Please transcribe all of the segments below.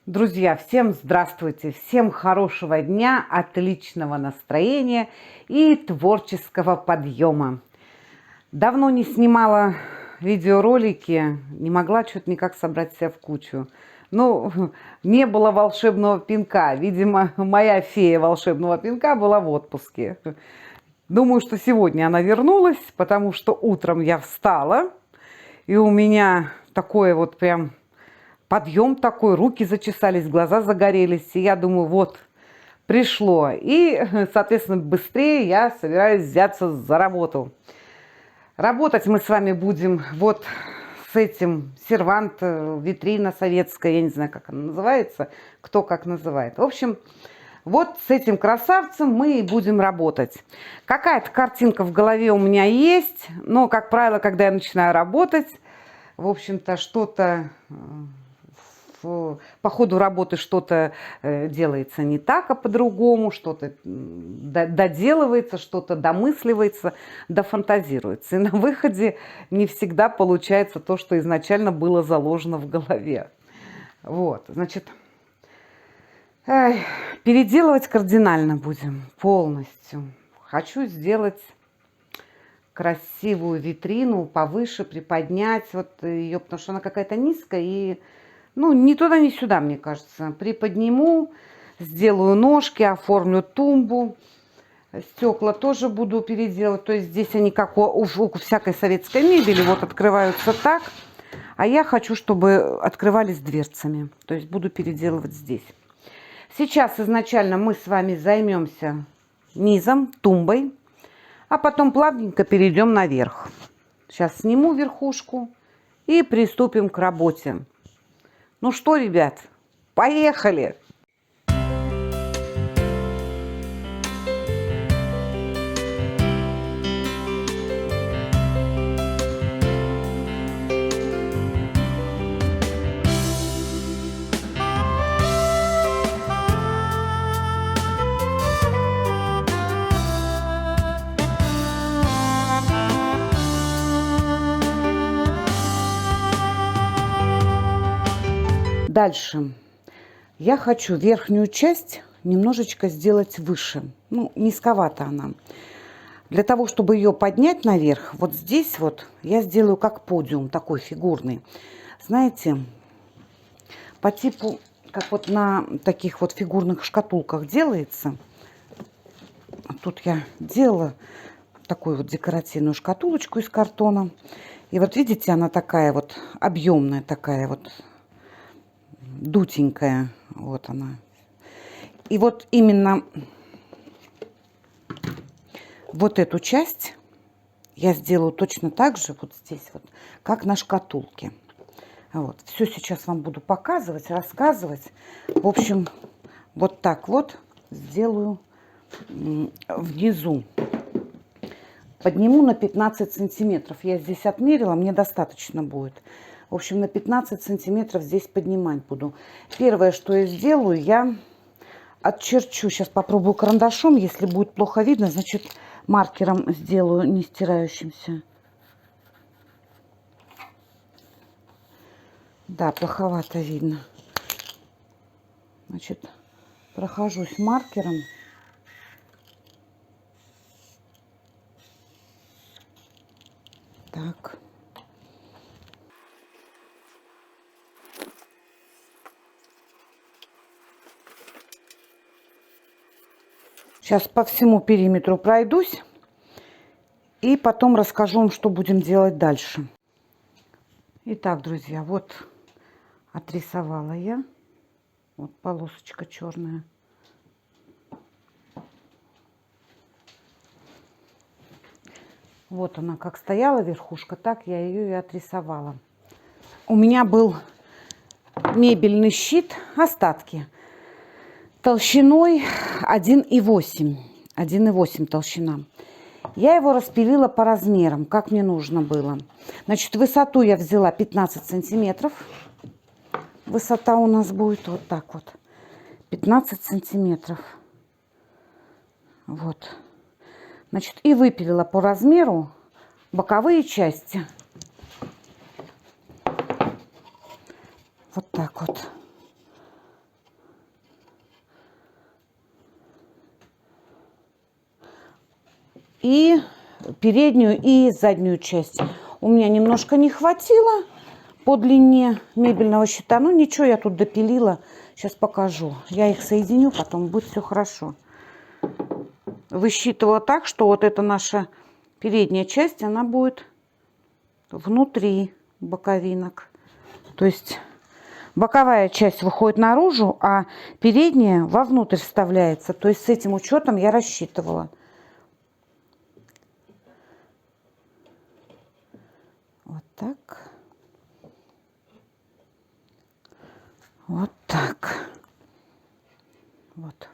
Друзья, всем здравствуйте, всем хорошего дня, отличного настроения и творческого подъема. Давно не снимала видеоролики, не могла что-то никак собрать себя в кучу. Ну, не было волшебного пинка. Видимо, моя фея волшебного пинка была в отпуске. Думаю, что сегодня она вернулась, потому что утром я встала, и у меня такое вот прям... подъем такой, руки зачесались, глаза загорелись. И я думаю, вот, пришло. И, соответственно, быстрее я собираюсь взяться за работу. Работать мы с вами будем вот с этим сервант, витрина советская, я не знаю, как она называется, кто как называет. В общем, вот с этим красавцем мы и будем работать. Какая-то картинка в голове у меня есть, но, как правило, когда я начинаю работать, в общем-то, что-то... по ходу работы что-то делается не так, а по-другому, что-то доделывается, что-то домысливается, дофантазируется. И на выходе не всегда получается то, что изначально было заложено в голове. Вот, значит, переделывать кардинально будем полностью. Хочу сделать красивую витрину, повыше приподнять вот ее, потому что она какая-то низкая и... ну, ни туда, ни сюда, мне кажется. Приподниму, сделаю ножки, оформлю тумбу. Стекла тоже буду переделывать. То есть здесь они, как у всякой советской мебели, вот открываются так. А я хочу, чтобы открывались дверцами. То есть буду переделывать здесь. Сейчас изначально мы с вами займемся низом, тумбой. А потом плавненько перейдем наверх. Сейчас сниму верхушку и приступим к работе. Ну что, ребят, поехали! Дальше. Я хочу верхнюю часть немножечко сделать выше. Ну, низковата она. Для того, чтобы ее поднять наверх, вот здесь вот я сделаю как подиум, такой фигурный. Знаете, по типу, как вот на таких вот фигурных шкатулках делается. Тут я делала такую вот декоративную шкатулочку из картона. И вот видите, она такая вот объемная, такая вот дутенькая. Вот она. И вот именно вот эту часть я сделаю точно так же, вот здесь вот, как на шкатулке. Вот. Все сейчас вам буду показывать, рассказывать. В общем, вот так вот сделаю внизу. Подниму на 15 сантиметров. Я здесь отмерила, мне достаточно будет. В общем, на 15 сантиметров здесь поднимать буду. Первое, что я сделаю, я отчерчу. Сейчас попробую карандашом. Если будет плохо видно, значит, маркером сделаю, не стирающимся. Да, плоховато видно. Значит, прохожусь маркером. Так. Сейчас по всему периметру пройдусь. И потом расскажу вам, что будем делать дальше. Итак, друзья, вот отрисовала я. Вот полосочка черная. Вот она как стояла верхушка, так я ее и отрисовала. У меня был мебельный щит, остатки. Толщиной 1,8. 1,8 толщина. Я его распилила по размерам, как мне нужно было. Значит, высоту я взяла 15 сантиметров. Высота у нас будет вот так вот. 15 сантиметров. Вот. Значит, и выпилила по размеру боковые части. Вот так вот. и переднюю, и заднюю часть. У меня немножко не хватило по длине мебельного щита. Ну ничего, я тут допилила. Сейчас покажу. Я их соединю, потом будет все хорошо. Высчитывала так, что вот эта наша передняя часть, она будет внутри боковинок. То есть боковая часть выходит наружу, а передняя вовнутрь вставляется. То есть с этим учетом я рассчитывала. Вот так. Вот так. Вот.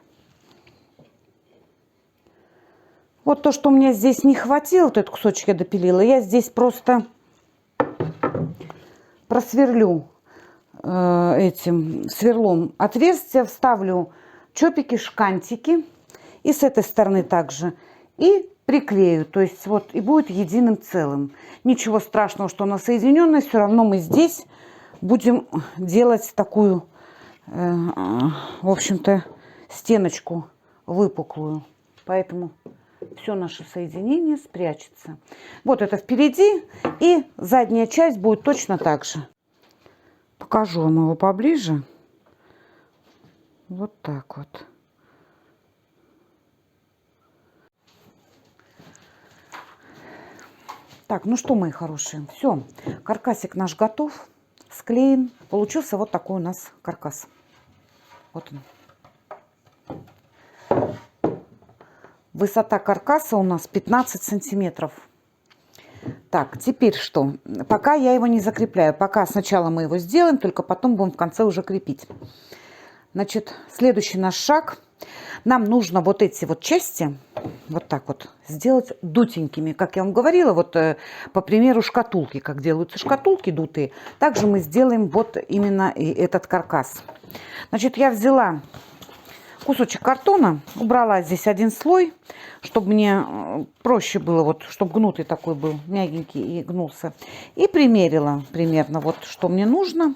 Вот то, что у меня здесь не хватило, вот этот кусочек я допилила, я здесь просто просверлю этим сверлом отверстие, вставлю чопики, шкантики. И с этой стороны также. И приклею. То есть вот и будет единым целым. Ничего страшного, что она соединенная. Все равно мы здесь будем делать такую, в общем-то, стеночку выпуклую. Поэтому все наше соединение спрячется. Вот это впереди. И задняя часть будет точно так же. Покажу вам его поближе. Вот так вот. Так, ну что, мои хорошие, все. Каркасик наш готов, склеен. Получился вот такой у нас каркас. Вот он. Высота каркаса у нас 15 сантиметров. Так, теперь что? Пока я его не закрепляю. Пока сначала мы его сделаем, только потом будем в конце уже крепить. Значит, следующий наш шаг. Нам нужно вот эти вот части вот так вот сделать дутенькими. Как я вам говорила, вот по примеру шкатулки, как делаются шкатулки дутые, также мы сделаем вот именно и этот каркас. Значит, я взяла кусочек картона, убрала здесь один слой, чтобы мне проще было, вот, чтобы гнутый такой был, мягенький и гнулся. И примерила примерно вот, что мне нужно.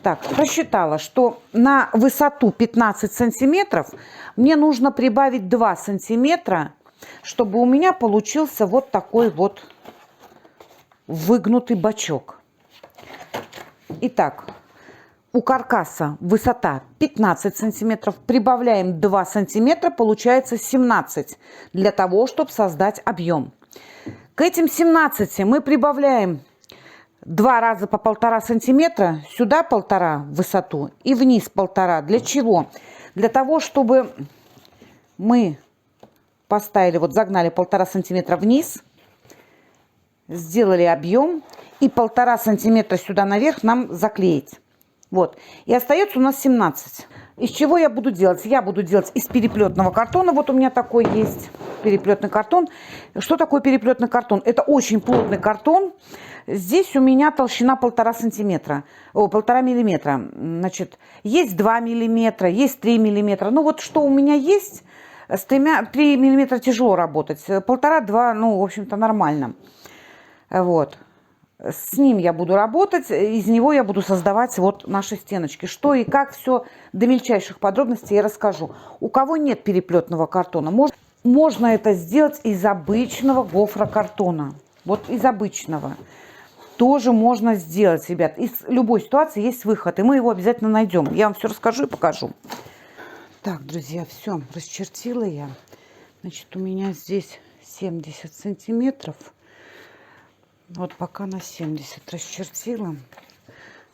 Так, просчитала, что на высоту 15 сантиметров мне нужно прибавить 2 сантиметра, чтобы у меня получился вот такой вот выгнутый бочок. Итак, у каркаса высота 15 сантиметров, прибавляем 2 сантиметра, получается 17, для того, чтобы создать объем. К этим 17 мы прибавляем 2 раза по 1,5 сантиметра, сюда 1,5 в высоту и вниз 1,5. Для чего? Для того, чтобы мы поставили, вот загнали 1,5 сантиметра вниз, сделали объем и 1,5 сантиметра сюда наверх нам заклеить. Вот. И остается у нас 17. Из чего я буду делать? Я буду делать из переплетного картона. Вот у меня такой есть переплетный картон. Что такое переплетный картон? Это очень плотный картон. Здесь у меня толщина 1,5 сантиметра, 1,5 миллиметра. Значит, есть 2 миллиметра, есть 3 миллиметра. Ну вот что у меня есть, с 3 миллиметра тяжело работать. 1,5-2, ну, в общем-то, нормально. Вот. С ним я буду работать, из него я буду создавать вот наши стеночки. Что и как, все до мельчайших подробностей я расскажу. У кого нет переплетного картона, можно это сделать из обычного гофрокартона. Вот из обычного. Тоже можно сделать, ребят. Из любой ситуации есть выход, и мы его обязательно найдем. Я вам все расскажу и покажу. Так, друзья, все, расчертила я. Значит, у меня здесь 70 сантиметров. Вот пока на 70 расчертила.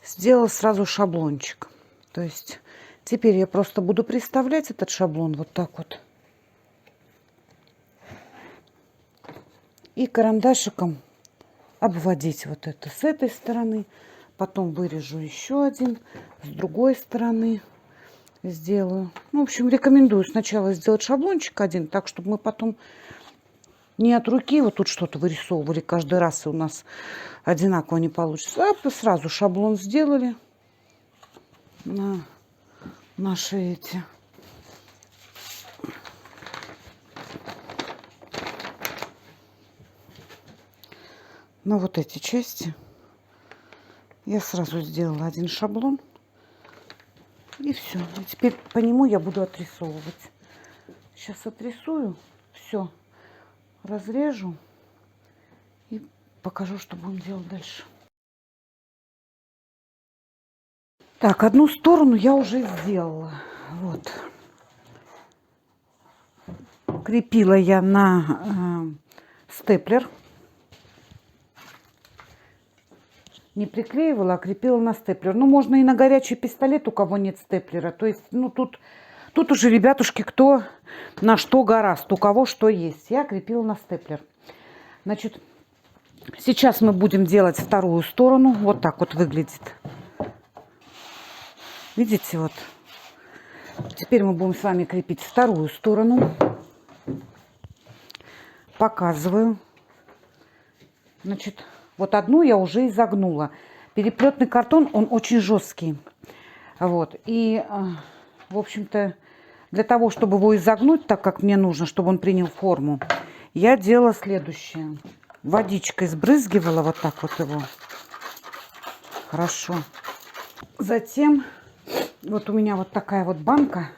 Сделала сразу шаблончик. То есть теперь я просто буду приставлять этот шаблон вот так вот. И карандашиком обводить вот это с этой стороны. Потом вырежу еще один. С другой стороны сделаю. Ну, в общем, рекомендую сначала сделать шаблончик один, так, чтобы мы потом не от руки вот тут что-то вырисовывали каждый раз, и у нас одинаково не получится. А сразу шаблон сделали на наши эти. На вот эти части я сразу сделала один шаблон. И все. И теперь по нему я буду отрисовывать. Сейчас отрисую. Все. разрежу и покажу, что будем делать дальше. Так, одну сторону я уже сделала. Вот. Крепила я на степлер. Не приклеивала, а крепила на степлер. Ну, можно и на горячий пистолет, у кого нет степлера. То есть, ну, тут уже, ребятушки, кто на что гораст, у кого что есть. Я крепила на степлер. Значит, сейчас мы будем делать вторую сторону. Вот так вот выглядит. Видите, вот. Теперь мы будем с вами крепить вторую сторону. Показываю. Значит, вот одну я уже изогнула. Переплетный картон, он очень жесткий. Вот. И, в общем-то, для того, чтобы его изогнуть так, как мне нужно, чтобы он принял форму, я делала следующее. Водичкой сбрызгивала вот так вот его. Хорошо. Затем, вот у меня вот такая вот банка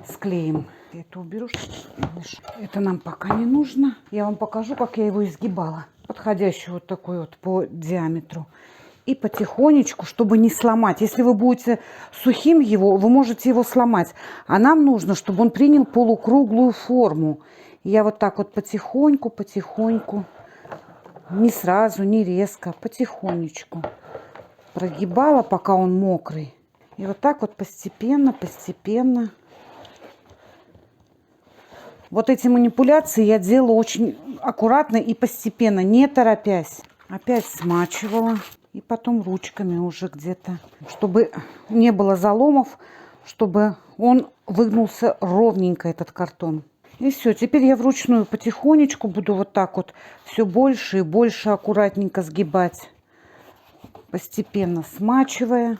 с клеем. Это уберу. Это нам пока не нужно. Я вам покажу, как я его изгибала. Подходящий вот такой вот по диаметру. И потихонечку, чтобы не сломать. Если вы будете сухим его, вы можете его сломать. А нам нужно, чтобы он принял полукруглую форму. И я вот так вот потихоньку, потихоньку, не сразу, не резко, потихонечку прогибала, пока он мокрый. И вот так вот постепенно, постепенно. Вот эти манипуляции я делала очень аккуратно и постепенно, не торопясь. Опять смачивала. И потом ручками уже где-то. Чтобы не было заломов, чтобы он выгнулся ровненько, этот картон. И все. Теперь я вручную потихонечку буду вот так вот все больше и больше аккуратненько сгибать. Постепенно смачивая.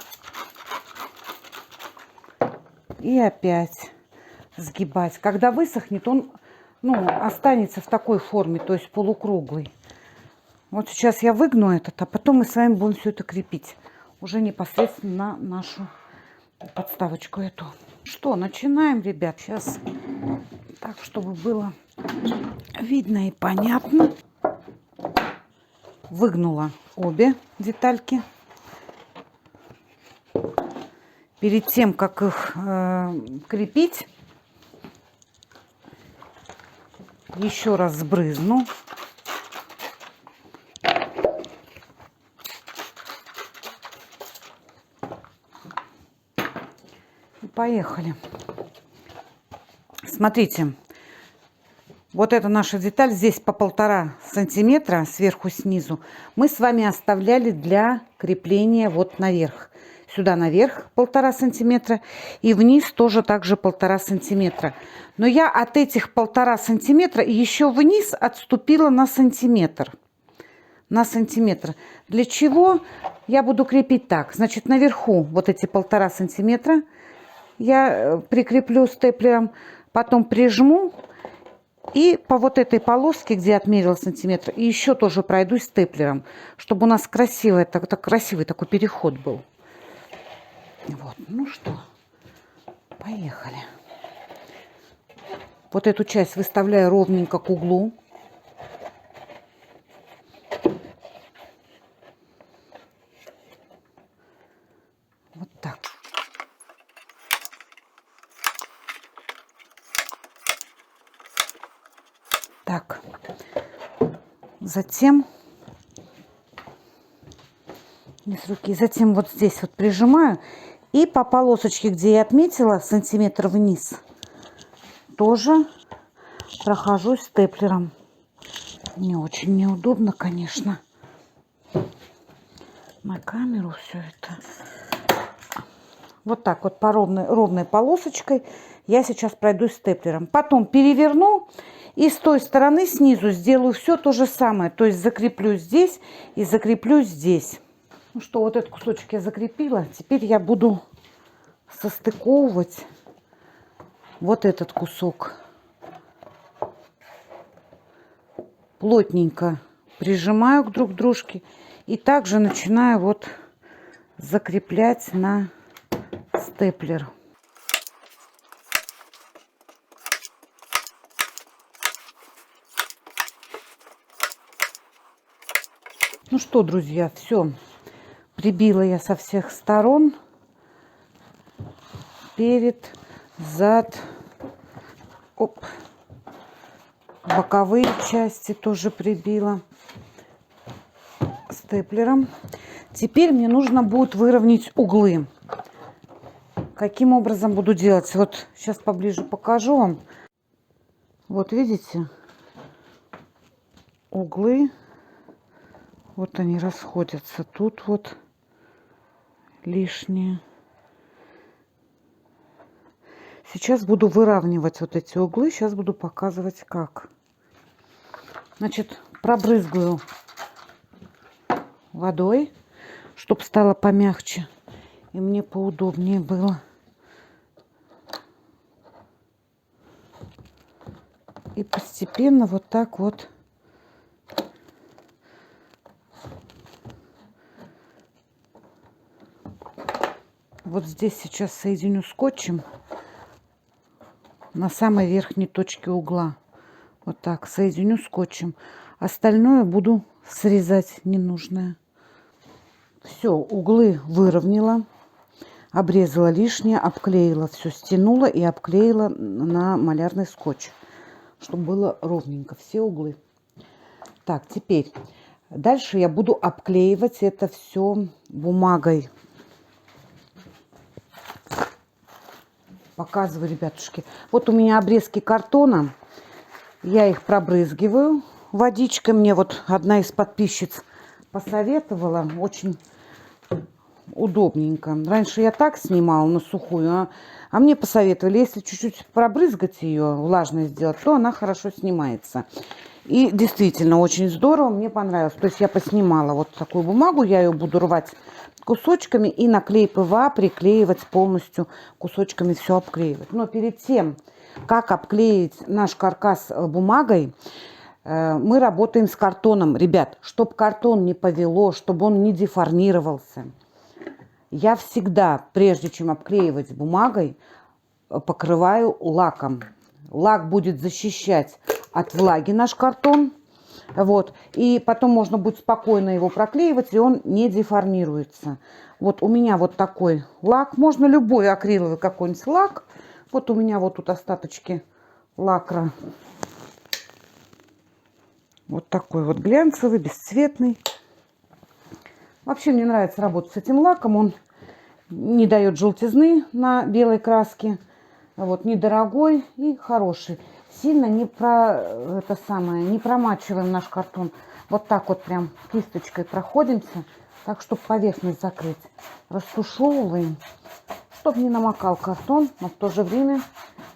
И опять сгибать. Когда высохнет, он, ну, останется в такой форме, то есть полукруглый. Вот сейчас я выгну этот, а потом мы с вами будем все это крепить. Уже непосредственно на нашу подставочку эту. Что, начинаем, ребят. Сейчас так, чтобы было видно и понятно. Выгнула обе детальки. Перед тем, как их крепить, еще раз сбрызну. И поехали. Смотрите, вот эта наша деталь, здесь по 1,5 сантиметра сверху снизу, мы с вами оставляли для крепления вот наверх. Сюда наверх 1,5 сантиметра и вниз тоже также 1,5 сантиметра. Но я от этих 1,5 сантиметра еще вниз отступила на сантиметр. На сантиметр. Для чего? Я буду крепить так. Значит, наверху вот эти 1,5 сантиметра я прикреплю степлером, потом прижму и по вот этой полоске, где отмерила сантиметр, и еще тоже пройдусь степлером, чтобы у нас красивый такой переход был. Вот, ну что, поехали. Вот эту часть выставляю ровненько к углу. Вот так. Так. Затем с руки. Затем вот здесь вот прижимаю. И по полосочке, где я отметила сантиметр вниз, тоже прохожусь степлером. Не очень неудобно, конечно, на камеру все это. Вот так вот по ровной полосочкой я сейчас пройдусь степлером. Потом переверну и с той стороны снизу сделаю все то же самое. То есть закреплю здесь и закреплю здесь. Ну что, вот этот кусочек я закрепила. Теперь я буду состыковывать вот этот кусок. Плотненько прижимаю друг к дружке. И также начинаю вот закреплять на степлер. Ну что, друзья, все. Прибила я со всех сторон. Перед, зад. Оп. Боковые части тоже прибила степлером. Теперь мне нужно будет выровнять углы. Каким образом буду делать? Вот сейчас поближе покажу вам. Вот видите, углы. Вот они расходятся. Тут вот лишние. Сейчас буду выравнивать вот эти углы. Сейчас буду показывать, как. Значит, пробрызгаю водой, чтобы стало помягче. И мне поудобнее было. И постепенно вот так вот вот здесь сейчас соединю скотчем на самой верхней точке угла. Вот так соединю скотчем. Остальное буду срезать ненужное. Все, углы выровняла, обрезала лишнее, обклеила, все стянула и обклеила на малярный скотч, чтобы было ровненько все углы. Так, теперь дальше я буду обклеивать это все бумагой. Показываю, ребятушки. Вот у меня обрезки картона. Я их пробрызгиваю водичкой. Мне вот одна из подписчиц посоветовала. Очень удобненько. Раньше я так снимала на сухую, а мне посоветовали, если чуть-чуть пробрызгать ее, влажно сделать, то она хорошо снимается. И действительно очень здорово, мне понравилось. То есть я поснимала вот такую бумагу, я ее буду рвать кусочками и на клей ПВА приклеивать полностью, кусочками все обклеивать. Но перед тем, как обклеить наш каркас бумагой, мы работаем с картоном. Ребят, чтобы картон не повело, чтобы он не деформировался. Я всегда, прежде чем обклеивать бумагой, покрываю лаком. Лак будет защищать от влаги наш картон. Вот. И потом можно будет спокойно его проклеивать, и он не деформируется. Вот у меня вот такой лак. Можно любой акриловый какой-нибудь лак. Вот у меня вот тут остаточки лакра. Вот такой вот глянцевый, бесцветный. Вообще мне нравится работать с этим лаком. Он не дает желтизны на белой краске. Вот, недорогой и хороший. Сильно не промачиваем наш картон. Вот так вот прям кисточкой проходимся, так, чтобы поверхность закрыть. Растушевываем, чтобы не намокал картон, но в то же время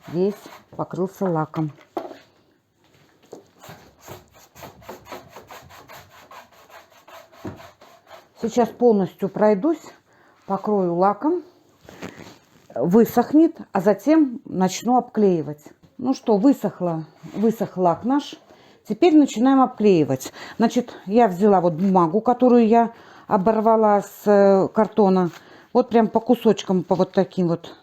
весь покрылся лаком. Сейчас полностью пройдусь, покрою лаком, высохнет, а затем начну обклеивать. Ну что, высох лак наш. Теперь начинаем обклеивать. Значит, я взяла вот бумагу, которую я оборвала с картона. Вот прям по кусочкам, по вот таким вот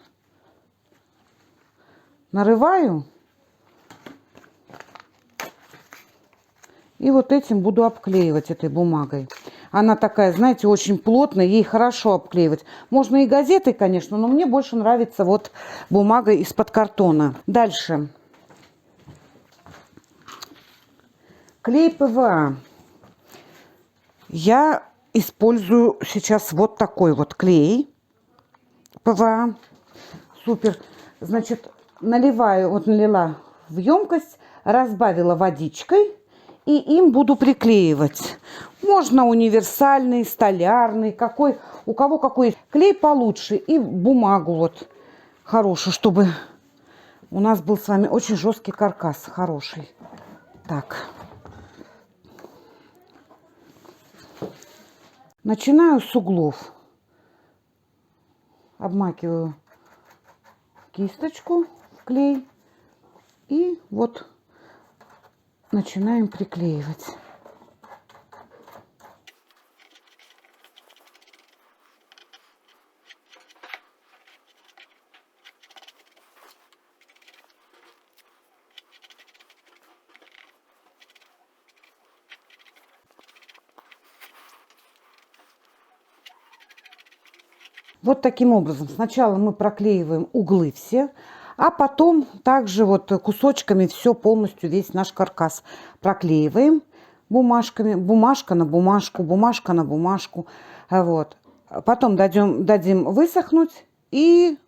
нарываю. И вот этим буду обклеивать этой бумагой. Она такая, знаете, очень плотная, ей хорошо обклеивать. Можно и газетой, конечно, но мне больше нравится вот бумага из-под картона. Дальше. Клей ПВА. Я использую сейчас вот такой вот клей ПВА. Супер. Значит, наливаю, вот налила в емкость, разбавила водичкой. И им буду приклеивать. Можно универсальный, столярный, какой, у кого какой клей получше. И бумагу вот хорошую, чтобы у нас был с вами очень жесткий каркас, хороший. Так. Начинаю с углов. Обмакиваю кисточку в клей. И вот начинаем приклеивать. Вот таким образом. Сначала мы проклеиваем углы все, а потом также вот кусочками все полностью, весь наш каркас проклеиваем бумажками. Бумажка на бумажку, бумажка на бумажку. Вот. Потом дадим высохнуть и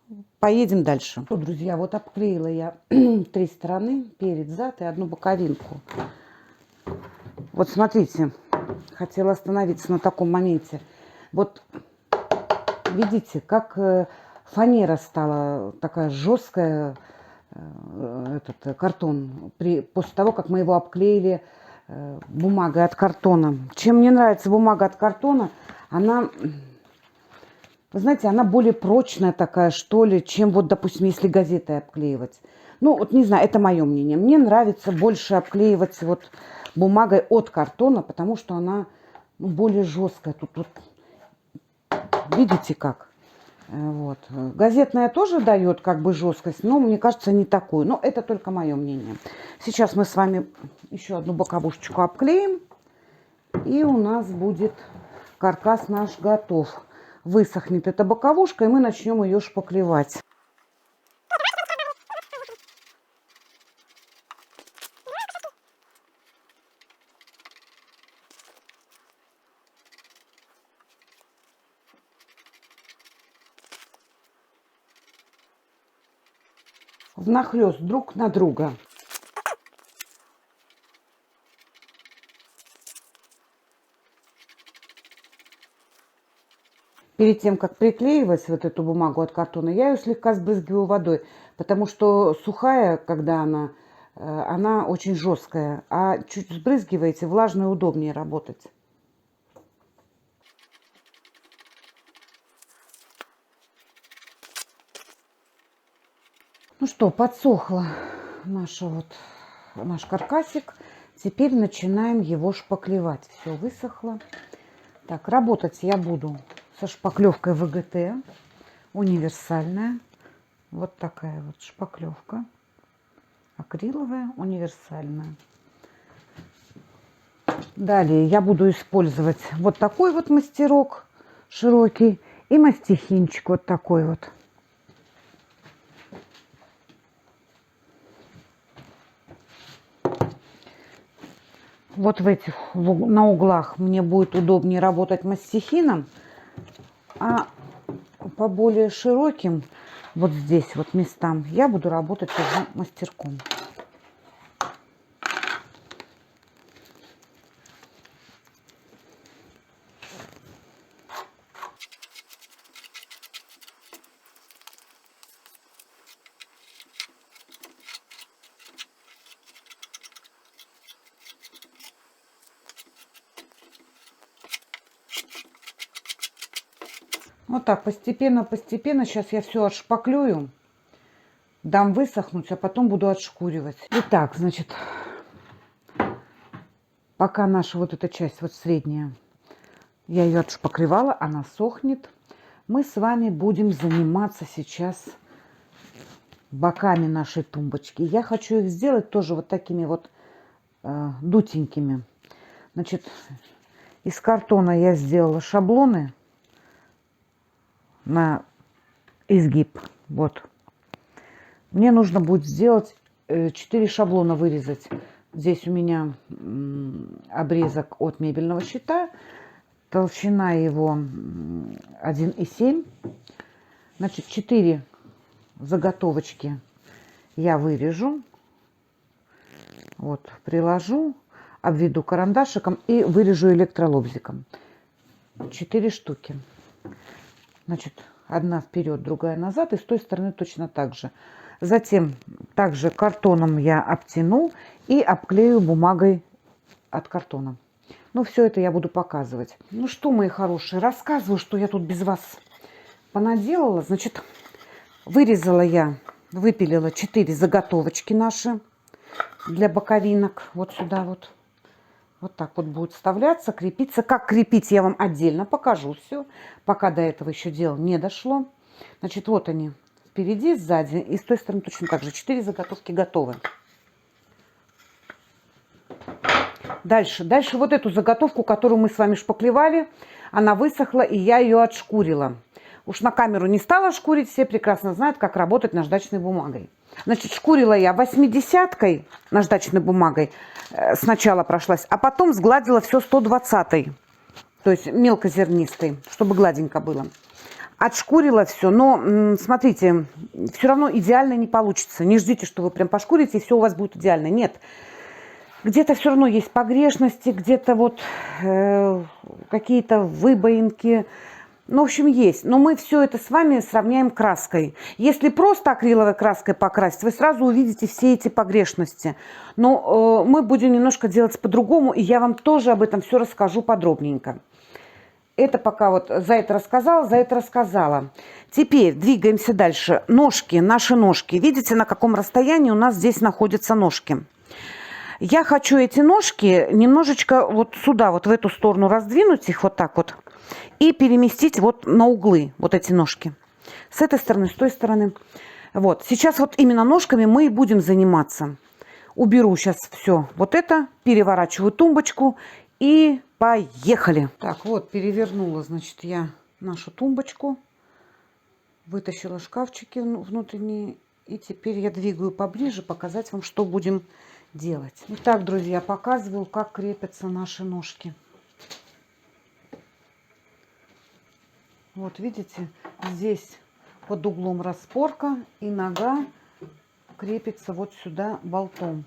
поедем дальше. Ну, друзья, вот обклеила я 3 стороны, перед, зад и одну боковинку. Вот смотрите, хотела остановиться на таком моменте. Вот видите, как фанера стала такая жесткая, этот картон, после того, как мы его обклеили бумагой от картона. Чем мне нравится бумага от картона, она, вы знаете, она более прочная такая, что ли, чем вот, допустим, если газетой обклеивать. Ну, вот не знаю, это мое мнение. Мне нравится больше обклеивать вот бумагой от картона, потому что она более жесткая. Тут вот, видите как? Вот. Газетная тоже дает как бы жесткость, но мне кажется не такую. Но это только мое мнение. Сейчас мы с вами еще одну боковушечку обклеим. И у нас будет каркас наш готов. Высохнет эта боковушка, и мы начнем ее шпаклевать. Внахлёст друг на друга. Перед тем, как приклеивать вот эту бумагу от картона, я ее слегка сбрызгиваю водой, потому что сухая, когда она очень жесткая, а чуть сбрызгиваете, влажно и удобнее работать. Ну что, подсохло наш каркасик. Теперь начинаем его шпаклевать. Все высохло. Так, работать я буду со шпаклевкой ВГТ. Универсальная. Вот такая вот шпаклевка. Акриловая, универсальная. Далее я буду использовать вот такой вот мастерок широкий и мастихинчик вот такой вот. Вот на углах мне будет удобнее работать мастихином, а по более широким вот здесь вот местам я буду работать уже мастерком. Вот так, постепенно. Сейчас я все отшпаклюю, дам высохнуть, а потом буду отшкуривать. Итак, значит, пока наша вот эта часть, вот средняя, я ее отшпаклевала, она сохнет. Мы с вами будем заниматься сейчас боками нашей тумбочки. Я хочу их сделать тоже вот такими вот дутенькими. Значит, из картона я сделала шаблоны на изгиб. Вот. Мне нужно будет сделать 4 шаблона, вырезать. Здесь у меня обрезок от мебельного щита. Толщина его 1,7. Значит, 4 заготовочки я вырежу. Вот, приложу, обведу карандашиком и вырежу электролобзиком. 4 штуки. Значит, одна вперед, другая назад. И с той стороны точно так же. Затем также картоном я обтяну и обклею бумагой от картона. Ну, все это я буду показывать. Ну что, мои хорошие, рассказываю, что я тут без вас понаделала. Значит, выпилила 4 заготовочки наши для боковинок. Вот сюда вот. Вот так вот будет вставляться, крепиться. Как крепить, я вам отдельно покажу все. Пока до этого еще дело не дошло. Значит, вот они. Впереди, сзади. И с той стороны точно так же. 4 заготовки готовы. Дальше вот эту заготовку, которую мы с вами шпаклевали, она высохла, и я ее отшкурила. Уж на камеру не стала шкурить, все прекрасно знают, как работать наждачной бумагой. Значит, шкурила я 80-кой наждачной бумагой, сначала прошлась, а потом сгладила все 120-й, то есть мелкозернистой, чтобы гладенько было. Отшкурила все, но смотрите, все равно идеально не получится. Не ждите, что вы прям пошкурите, и все у вас будет идеально. Нет. Где-то все равно есть погрешности, где-то вот какие-то выбоинки. Ну, в общем, есть. Но мы все это с вами сравняем краской. Если просто акриловой краской покрасить, вы сразу увидите все эти погрешности. Но мы будем немножко делать по-другому, и я вам тоже об этом все расскажу подробненько. Это пока вот за это рассказала. Теперь двигаемся дальше. Ножки, наши ножки. Видите, на каком расстоянии у нас здесь находятся ножки? Я хочу эти ножки немножечко вот сюда, вот в эту сторону раздвинуть их вот так вот. И переместить вот на углы вот эти ножки. С этой стороны, с той стороны. Вот. Сейчас вот именно ножками мы и будем заниматься. Уберу сейчас все вот это, переворачиваю тумбочку и поехали. Так, вот перевернула, значит, я нашу тумбочку. Вытащила шкафчики внутренние. И теперь я двигаю поближе, показать вам, что будем делать. Итак, друзья, показываю, как крепятся наши ножки. Вот видите, здесь под углом распорка, и нога крепится вот сюда болтом.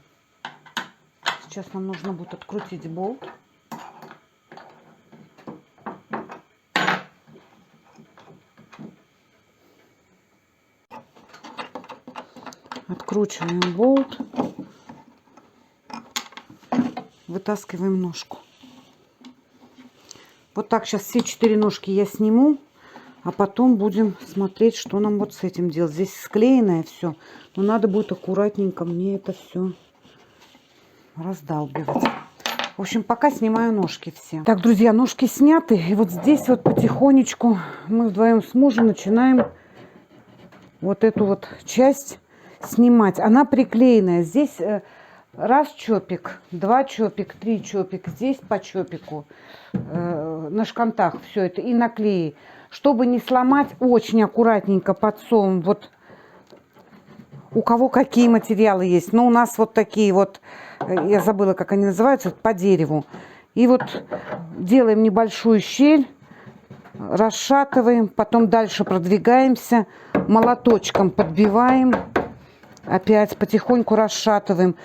Сейчас нам нужно будет открутить болт. Откручиваем болт. Вытаскиваем ножку. Вот так сейчас все 4 ножки я сниму. А потом будем смотреть, что нам вот с этим делать. Здесь склеенное все. Но надо будет аккуратненько мне это все раздалбивать. В общем, пока снимаю ножки все. Так, друзья, ножки сняты. И вот здесь вот потихонечку мы вдвоем с мужем начинаем вот эту вот часть снимать. Она приклеенная. Здесь раз чопик, два чопик, три чопик. Здесь по чопику. На шкантах все это. И наклеи. Чтобы не сломать, очень аккуратненько подсовываем. Вот у кого какие материалы есть. Но у нас вот такие вот, я забыла, как они называются, по дереву. И вот делаем небольшую щель, расшатываем, потом дальше продвигаемся, молоточком подбиваем, опять потихоньку расшатываем.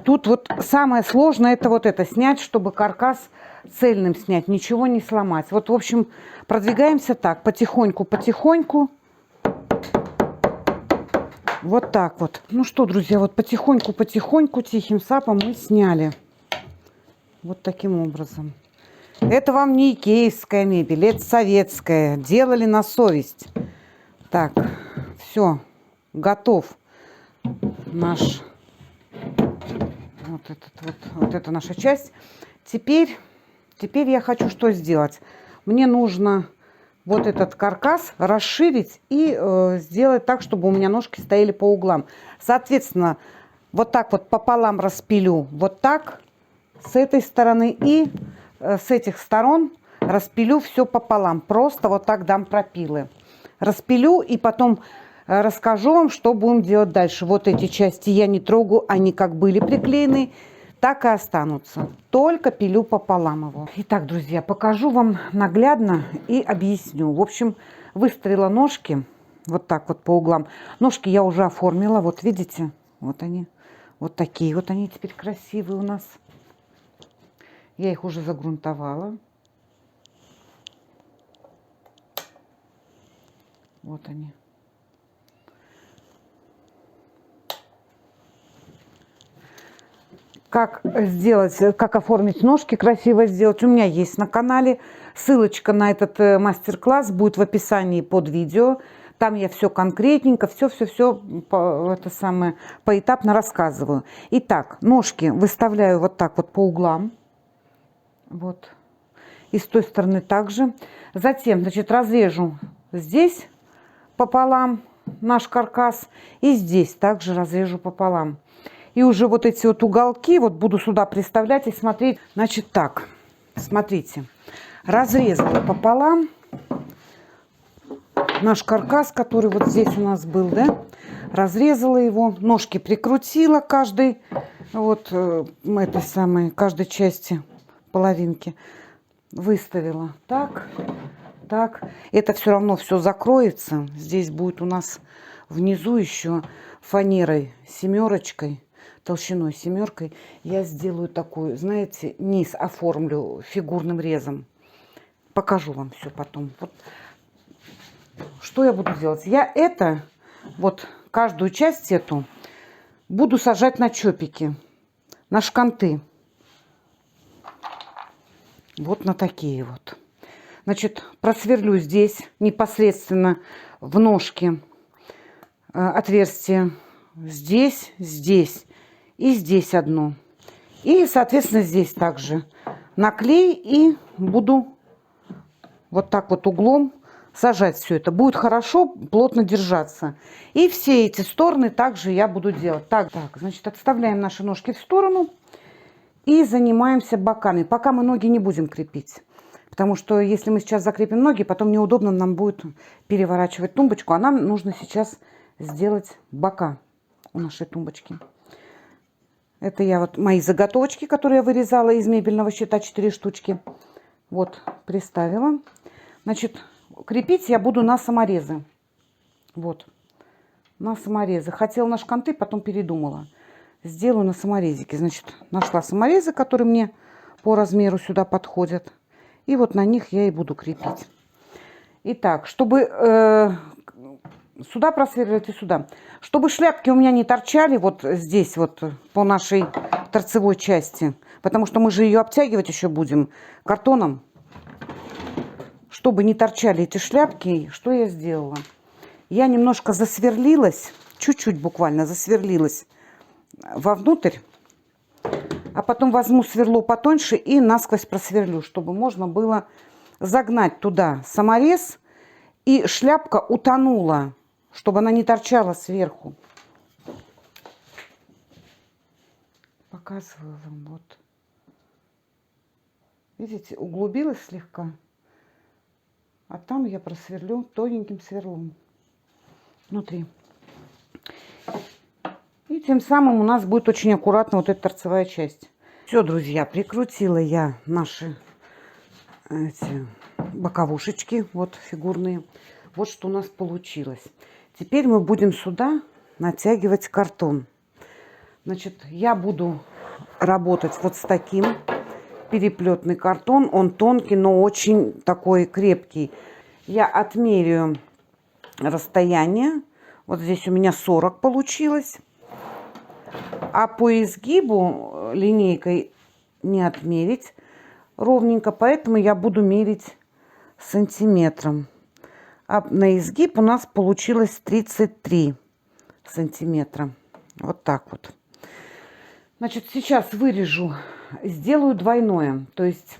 Тут вот самое сложное это вот это снять, чтобы каркас цельным снять, ничего не сломать. Вот, в общем, продвигаемся так, потихоньку. Вот так вот. Ну что, друзья, вот потихоньку, тихим сапом мы сняли. Вот таким образом. Это вам не икеевская мебель, это советская. Делали на совесть. Так, все, готов наш... Вот это наша часть. Теперь я хочу что сделать? Мне нужно вот этот каркас расширить и сделать так, чтобы у меня ножки стояли по углам. Соответственно, вот так вот пополам распилю. Вот так с этой стороны и с этих сторон распилю все пополам. Просто вот так дам пропилы. Распилю и потом... Расскажу вам, что будем делать дальше. Вот эти части я не трогаю, они как были приклеены, так и останутся. Только пилю пополам его. Итак, друзья, покажу вам наглядно и объясню. В общем, выстроила ножки вот так вот по углам. Ножки я уже оформила, вот видите, вот они, вот такие вот они теперь красивые у нас. Я их уже загрунтовала. Вот они. Как сделать, как оформить ножки, красиво сделать, у меня есть на канале. Ссылочка на этот мастер-класс будет в описании под видео. Там я все конкретненько, все это самое поэтапно рассказываю. Итак, ножки выставляю вот так вот по углам. Вот. И с той стороны также. Затем, значит, разрежу здесь пополам наш каркас. И здесь также разрежу пополам. И уже вот эти вот уголки вот буду сюда приставлять и смотреть. Значит, так, смотрите. Разрезала пополам. наш каркас, который вот здесь у нас был, да, разрезала его, ножки прикрутила каждой, вот этой самой, каждой части половинки, выставила так, так. Это все равно все закроется. Здесь будет у нас внизу еще фанерой семерочкой, толщиной семеркой. Я сделаю такую, знаете, низ оформлю фигурным резом. Покажу вам все потом. Вот. Что я буду делать? Я это, вот каждую часть эту буду сажать на чопики, на шканты. Вот на такие вот. Значит, просверлю здесь непосредственно в ножке отверстие. Здесь, здесь и здесь одно. И, соответственно, здесь также наклей и буду вот так вот углом сажать все это. Будет хорошо, плотно держаться. И все эти стороны также я буду делать. Так, значит, отставляем наши ножки в сторону и занимаемся боками. Пока мы ноги не будем крепить. Потому что если мы сейчас закрепим ноги, потом неудобно нам будет переворачивать тумбочку. А нам нужно сейчас сделать бока у нашей тумбочки. Это я вот мои заготовочки, которые я вырезала из мебельного щита, 4 штучки. Вот, приставила. Значит, крепить я буду на саморезы. Вот, на саморезы. Хотела на шканты, потом передумала. Сделаю на саморезике. Значит, нашла саморезы, которые мне по размеру сюда подходят. И вот на них я и буду крепить. Итак, чтобы сюда просверливать и сюда. Чтобы шляпки у меня не торчали вот здесь вот по нашей торцевой части. Потому что мы же ее обтягивать еще будем картоном. Чтобы не торчали эти шляпки, что я сделала? Я немножко засверлилась, чуть-чуть буквально засверлилась вовнутрь. А потом возьму сверло потоньше и насквозь просверлю, чтобы можно было загнать туда саморез, и шляпка утонула, чтобы она не торчала сверху. Показываю вам, вот. Видите, углубилась слегка, а там я просверлю тоненьким сверлом внутри. И тем самым у нас будет очень аккуратно вот эта торцевая часть. Все, друзья, прикрутила я наши эти боковушечки, вот фигурные. Вот что у нас получилось. Теперь мы будем сюда натягивать картон. Значит, я буду работать вот с таким переплетный картон. Он тонкий, но очень такой крепкий. Я отмеряю расстояние. Вот здесь у меня 40 получилось. А по изгибу линейкой не отмерить ровненько, поэтому я буду мерить сантиметром. А на изгиб у нас получилось 33 сантиметра. Вот так вот. Значит, сейчас вырежу, сделаю двойное, то есть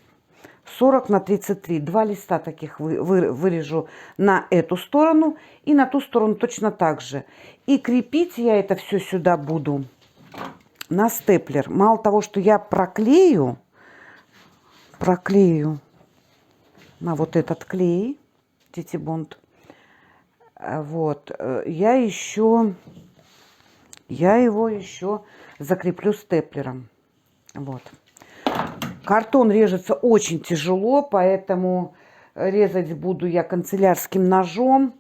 40 на 33. Два листа таких вырежу на эту сторону и на ту сторону точно так же. И крепить я это все сюда буду на степлер. Мало того, что я проклею на вот этот клей, Тетибонд, вот, я его еще закреплю степлером. Вот. Картон режется очень тяжело, поэтому резать буду я канцелярским ножом.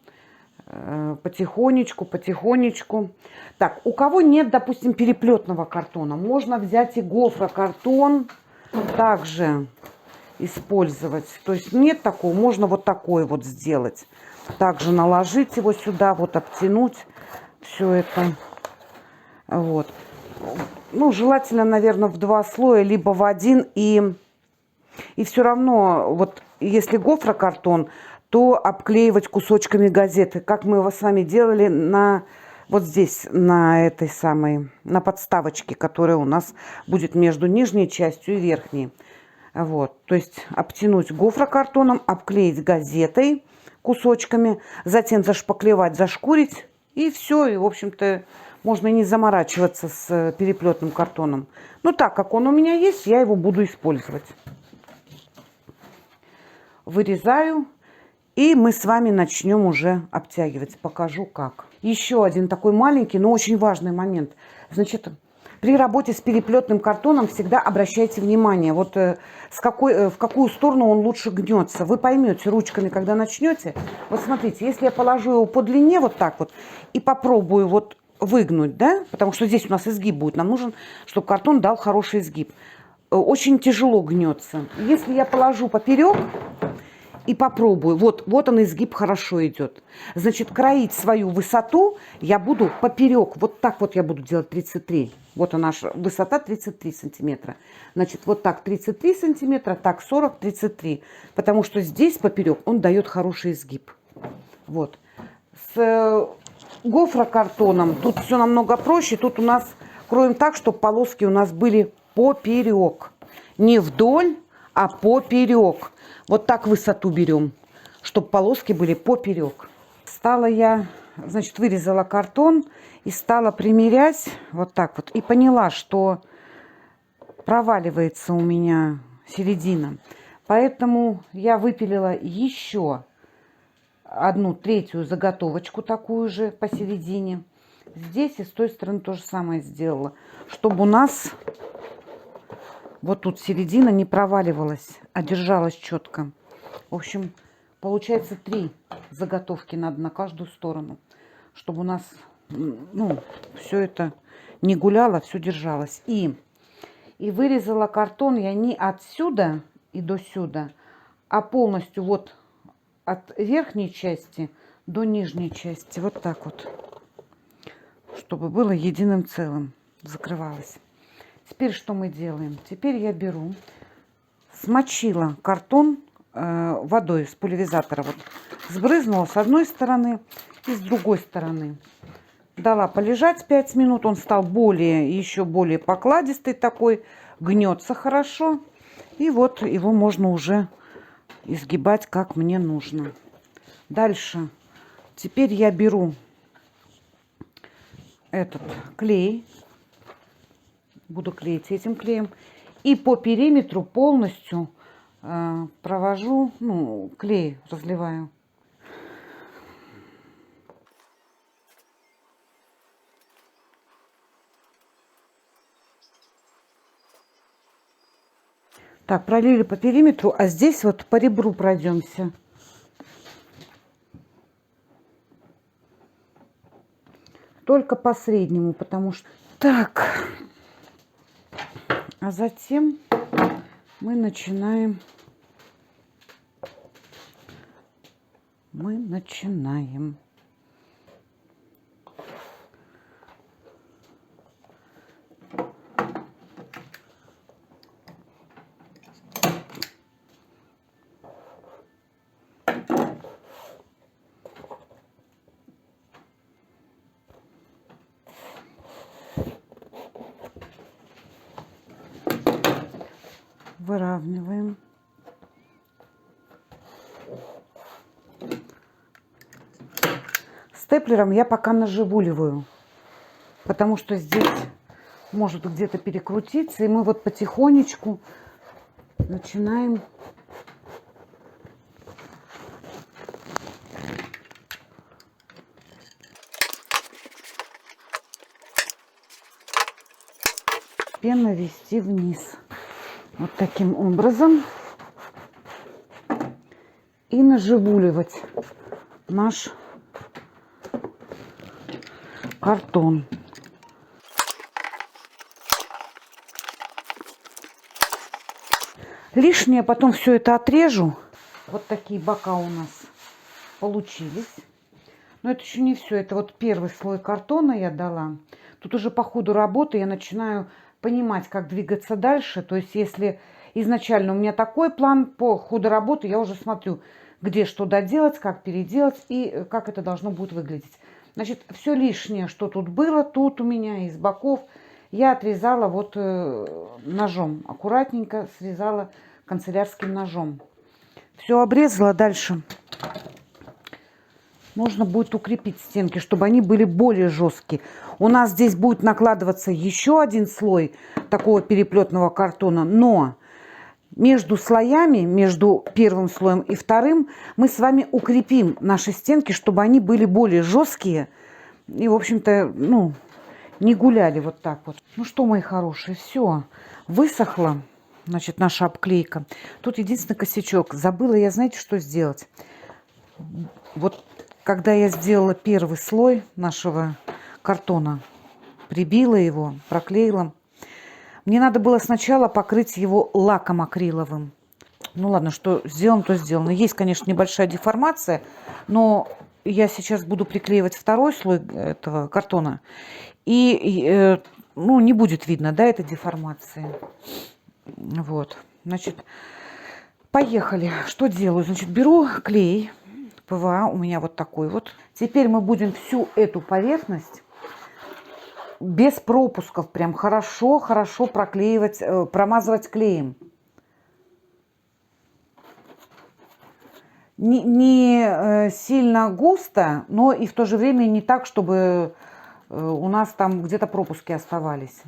Потихонечку, потихонечку. Так, у кого нет, допустим, переплетного картона, можно взять и гофрокартон также использовать. То есть нет такого, можно вот такой вот сделать. Также наложить его сюда, вот обтянуть все это. Вот. Ну, желательно, наверное, в 2 слоя, либо в 1. И все равно, вот если гофрокартон, то обклеивать кусочками газеты, как мы его с вами делали на вот здесь, на этой самой, на подставочке, которая у нас будет между нижней частью и верхней. Вот, то есть обтянуть гофрокартоном, обклеить газетой кусочками, затем зашпаклевать, зашкурить, и все, и, в общем-то, можно и не заморачиваться с переплетным картоном. Но так как он у меня есть, я его буду использовать. Вырезаю. И мы с вами начнем уже обтягивать. Покажу как. Еще один такой маленький, но очень важный момент. Значит, при работе с переплетным картоном всегда обращайте внимание, вот в какую сторону он лучше гнется. Вы поймете ручками, когда начнете. Вот смотрите, если я положу его по длине вот так вот и попробую вот выгнуть, да, потому что здесь у нас изгиб будет, нам нужен, чтобы картон дал хороший изгиб. Очень тяжело гнется. Если я положу поперек и попробую, вот он изгиб хорошо идет. Значит, кроить свою высоту я буду поперек, вот так вот я буду делать 33. Вот она высота 33 сантиметра. Значит, вот так 33 сантиметра, так 40, 33. Потому что здесь поперек он дает хороший изгиб. Вот. С гофрокартоном тут все намного проще. Тут у нас кроем так, чтобы полоски у нас были поперек. Не вдоль, а поперек. Вот так высоту берем, чтобы полоски были поперек. Стала я, значит, вырезала картон и стала примерять вот так вот. И поняла, что проваливается у меня середина. Поэтому я выпилила еще 1/3 заготовочку такую же посередине. Здесь и с той стороны то же самое сделала, чтобы у нас вот тут середина не проваливалась, а держалась четко. В общем, получается 3 заготовки надо на каждую сторону, чтобы у нас, ну, все это не гуляло, все держалось. И вырезала картон я не отсюда и до сюда, а полностью вот от верхней части до нижней части. Вот так вот, чтобы было единым целым, закрывалось. Теперь что мы делаем? Теперь я беру, смочила картон водой с пульверизатора. Вот, сбрызнула с одной стороны и с другой стороны. Дала полежать 5 минут. Он стал еще более покладистый такой. Гнется хорошо. И вот его можно уже изгибать, как мне нужно. Дальше. Теперь я беру этот клей. Буду клеить этим клеем. И по периметру полностью провожу, ну, клей разливаю. Так, пролили по периметру, а здесь вот по ребру пройдемся. Только по среднему, потому что... Так... А затем мы начинаем. Выравниваем. Степлером я пока наживуливаю, потому что здесь может где-то перекрутиться, и мы вот потихонечку начинаем постепенно вести вниз. Вот таким образом. И наживуливать наш картон. Лишнее потом все это отрежу. Вот такие бока у нас получились. Но это еще не все. Это вот первый слой картона я дала. Тут уже по ходу работы я начинаю понимать, как двигаться дальше. То есть, если изначально у меня такой план, по ходу работы я уже смотрю, где что доделать, как переделать и как это должно будет выглядеть. Значит, все лишнее, что тут было, тут у меня из боков, я отрезала вот ножом. Аккуратненько срезала канцелярским ножом. Все обрезала. Дальше нужно будет укрепить стенки, чтобы они были более жесткие. У нас здесь будет накладываться еще один слой такого переплетного картона, но между слоями, между первым слоем и вторым, мы с вами укрепим наши стенки, чтобы они были более жесткие и, в общем-то, ну, не гуляли вот так вот. Ну что, мои хорошие, все, высохла, значит, наша обклейка. Тут единственный косячок. Забыла я, знаете, что сделать? Вот когда я сделала первый слой нашего картона, прибила его, проклеила, мне надо было сначала покрыть его лаком акриловым. Ну ладно, что сделано, то сделано. Есть, конечно, небольшая деформация, но я сейчас буду приклеивать второй слой этого картона. И ну, не будет видно, да, этой деформации. Вот, значит, поехали. Что делаю? Значит, беру клей ПВА, у меня вот такой вот. Теперь мы будем всю эту поверхность без пропусков прям хорошо проклеивать, промазывать клеем. Не сильно густо, но и в то же время не так, чтобы у нас там где-то пропуски оставались.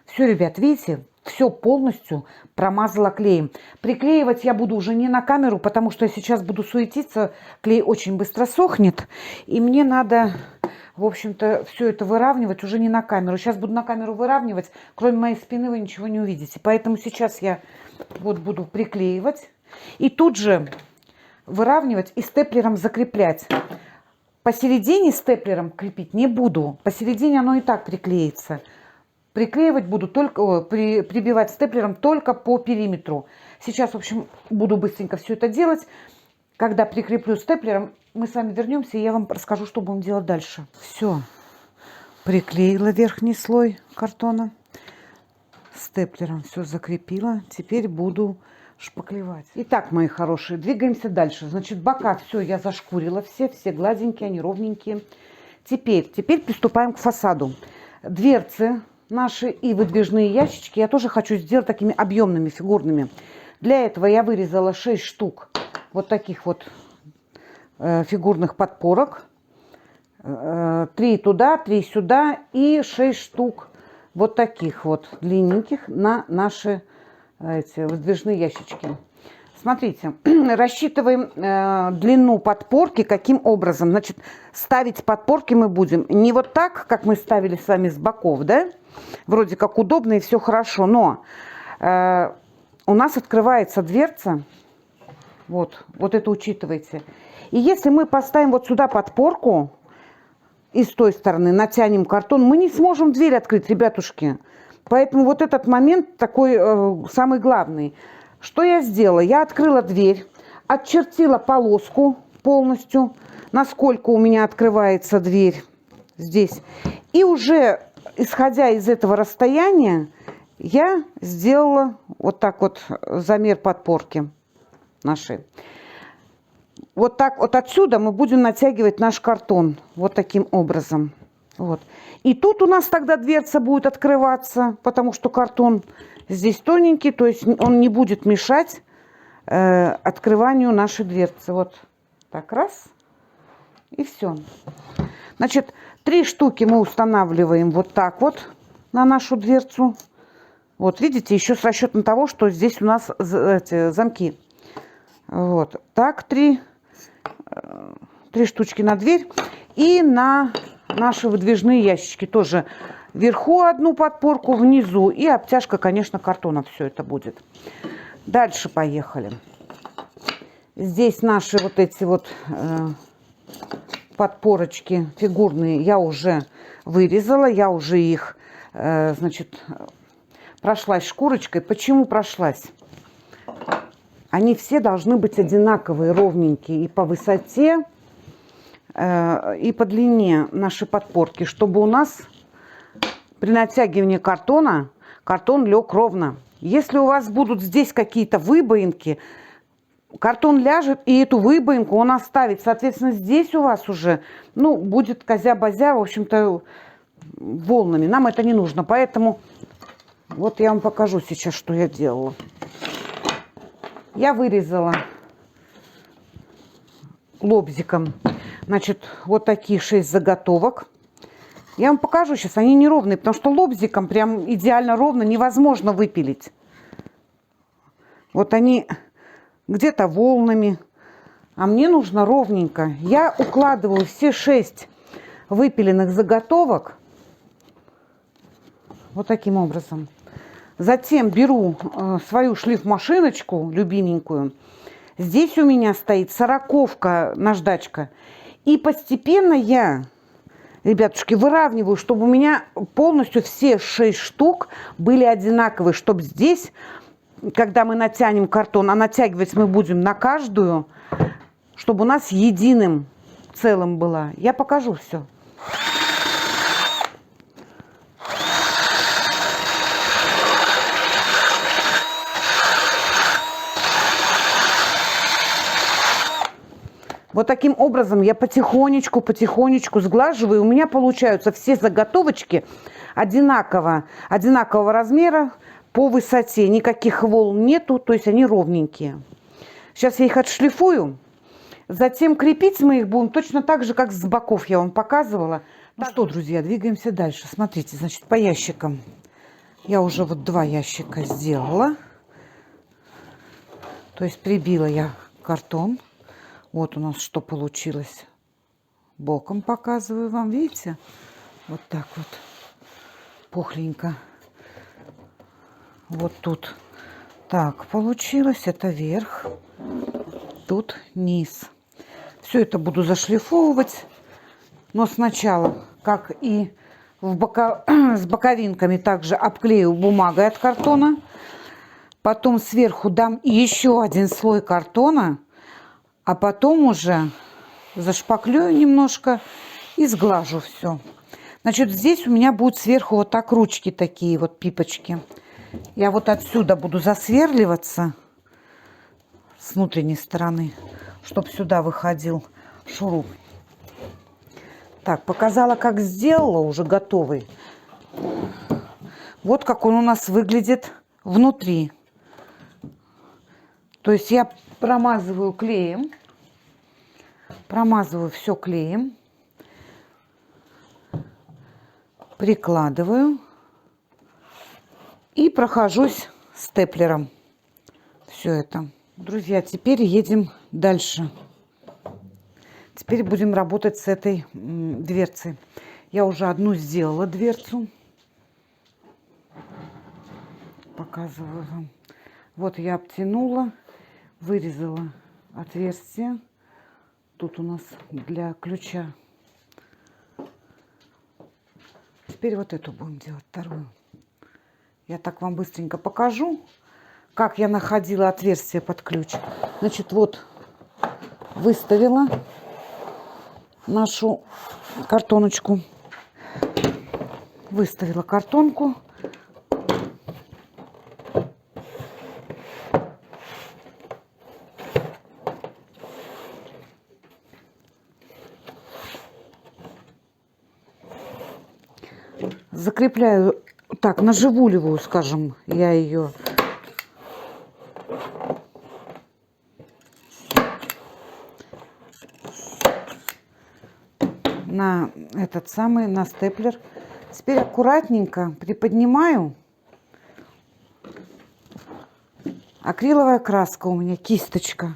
Все, ребят, видите, все полностью промазала клеем. Приклеивать я буду уже не на камеру, потому что я сейчас буду суетиться. Клей очень быстро сохнет. И мне надо, в общем-то, все это выравнивать уже не на камеру. Сейчас буду на камеру выравнивать. Кроме моей спины вы ничего не увидите. Поэтому сейчас я вот буду приклеивать. И тут же выравнивать и степлером закреплять. Посередине степлером крепить не буду. Посередине оно и так приклеится. Приклеивать буду только, прибивать степлером только по периметру. Сейчас, в общем, буду быстренько все это делать. Когда прикреплю степлером, мы с вами вернемся, и я вам расскажу, что будем делать дальше. Все, приклеила верхний слой картона. Степлером все закрепила. Теперь буду шпаклевать. Итак, мои хорошие, двигаемся дальше. Значит, бока все я зашкурила, все гладенькие, они ровненькие. Теперь приступаем к фасаду. Дверцы наши и выдвижные ящички я тоже хочу сделать такими объемными, фигурными. Для этого я вырезала 6 штук вот таких вот фигурных подпорок. 3 туда, 3 сюда и 6 штук вот таких вот длинненьких на наши эти выдвижные ящички. Смотрите, рассчитываем длину подпорки каким образом. Значит, ставить подпорки мы будем не вот так, как мы ставили с вами с боков, да? Вроде как удобно и все хорошо, но у нас открывается дверца. Вот это учитывайте. И если мы поставим вот сюда подпорку и с той стороны натянем картон, мы не сможем дверь открыть, ребятушки. Поэтому вот этот момент такой самый главный. Что я сделала? Я открыла дверь, отчертила полоску полностью, насколько у меня открывается дверь здесь. И уже, исходя из этого расстояния, я сделала вот так вот замер подпорки нашей. Вот так вот отсюда мы будем натягивать наш картон вот таким образом. Вот. И тут у нас тогда дверца будет открываться, потому что картон здесь тоненький, то есть он не будет мешать открыванию нашей дверцы. Вот так, раз, и все. Значит, 3 штуки мы устанавливаем вот так вот на нашу дверцу. Вот, видите, еще с расчетом того, что здесь у нас эти замки. Вот, так, 3 штучки на дверь. И на наши выдвижные ящички тоже вверху одну подпорку, внизу. И обтяжка, конечно, картона все это будет. Дальше поехали. Здесь наши вот эти вот подпорочки фигурные я уже вырезала. Я уже их, значит, прошлась шкурочкой. Почему прошлась? Они все должны быть одинаковые, ровненькие и по высоте, и по длине нашей подпорки, чтобы у нас при натягивании картона картон лег ровно. Если у вас будут здесь какие-то выбоинки, картон ляжет, и эту выбоинку он оставит. Соответственно, здесь у вас уже, ну, будет козя-бозя, в общем-то, волнами. Нам это не нужно. Поэтому вот я вам покажу сейчас, что я делала. Я вырезала лобзиком, значит, вот такие 6 заготовок. Я вам покажу сейчас, они неровные, потому что лобзиком прям идеально ровно невозможно выпилить. Вот они где-то волнами, а мне нужно ровненько. Я укладываю все 6 выпиленных заготовок вот таким образом. Затем беру свою шлифмашиночку любименькую. Здесь у меня стоит 40-ка наждачка. И постепенно я, ребятушки, выравниваю, чтобы у меня полностью все 6 штук были одинаковые. Чтобы здесь, когда мы натянем картон, а натягивать мы будем на каждую, чтобы у нас единым целым была. Я покажу все. Вот таким образом я потихонечку сглаживаю. У меня получаются все заготовочки одинакового размера по высоте. Никаких волн нету, то есть они ровненькие. Сейчас я их отшлифую. Затем крепить мы их будем точно так же, как с боков я вам показывала. Ну что, друзья, двигаемся дальше. Смотрите, значит, по ящикам. Я уже вот 2 ящика сделала. То есть прибила я картон. Вот у нас что получилось. Боком показываю вам, видите? Вот так вот. Пухленько. Вот тут. Так, получилось. Это верх. Тут низ. Все это буду зашлифовывать. Но сначала, как и с боковинками, также обклею бумагой от картона. Потом сверху дам еще один слой картона. А потом уже зашпаклюю немножко и сглажу все. Значит, здесь у меня будут сверху вот так ручки такие, вот пипочки. Я вот отсюда буду засверливаться с внутренней стороны, чтобы сюда выходил шуруп. Так, показала, как сделала, уже готовый. Вот как он у нас выглядит внутри. То есть я промазываю клеем. Промазываю все клеем. Прикладываю. И прохожусь степлером. Все это. Друзья, теперь едем дальше. Теперь будем работать с этой дверцей. Я уже одну сделала дверцу. Показываю вам. Вот я обтянула. Вырезала отверстие. Тут у нас для ключа. Теперь вот эту будем делать, вторую. Я так вам быстренько покажу, как я находила отверстие под ключ. Значит, вот выставила нашу картоночку. Выставила картонку. Закрепляю, так, наживуливаю, скажем, я ее. На этот самый, на степлер. Теперь аккуратненько приподнимаю. Акриловая краска у меня, кисточка.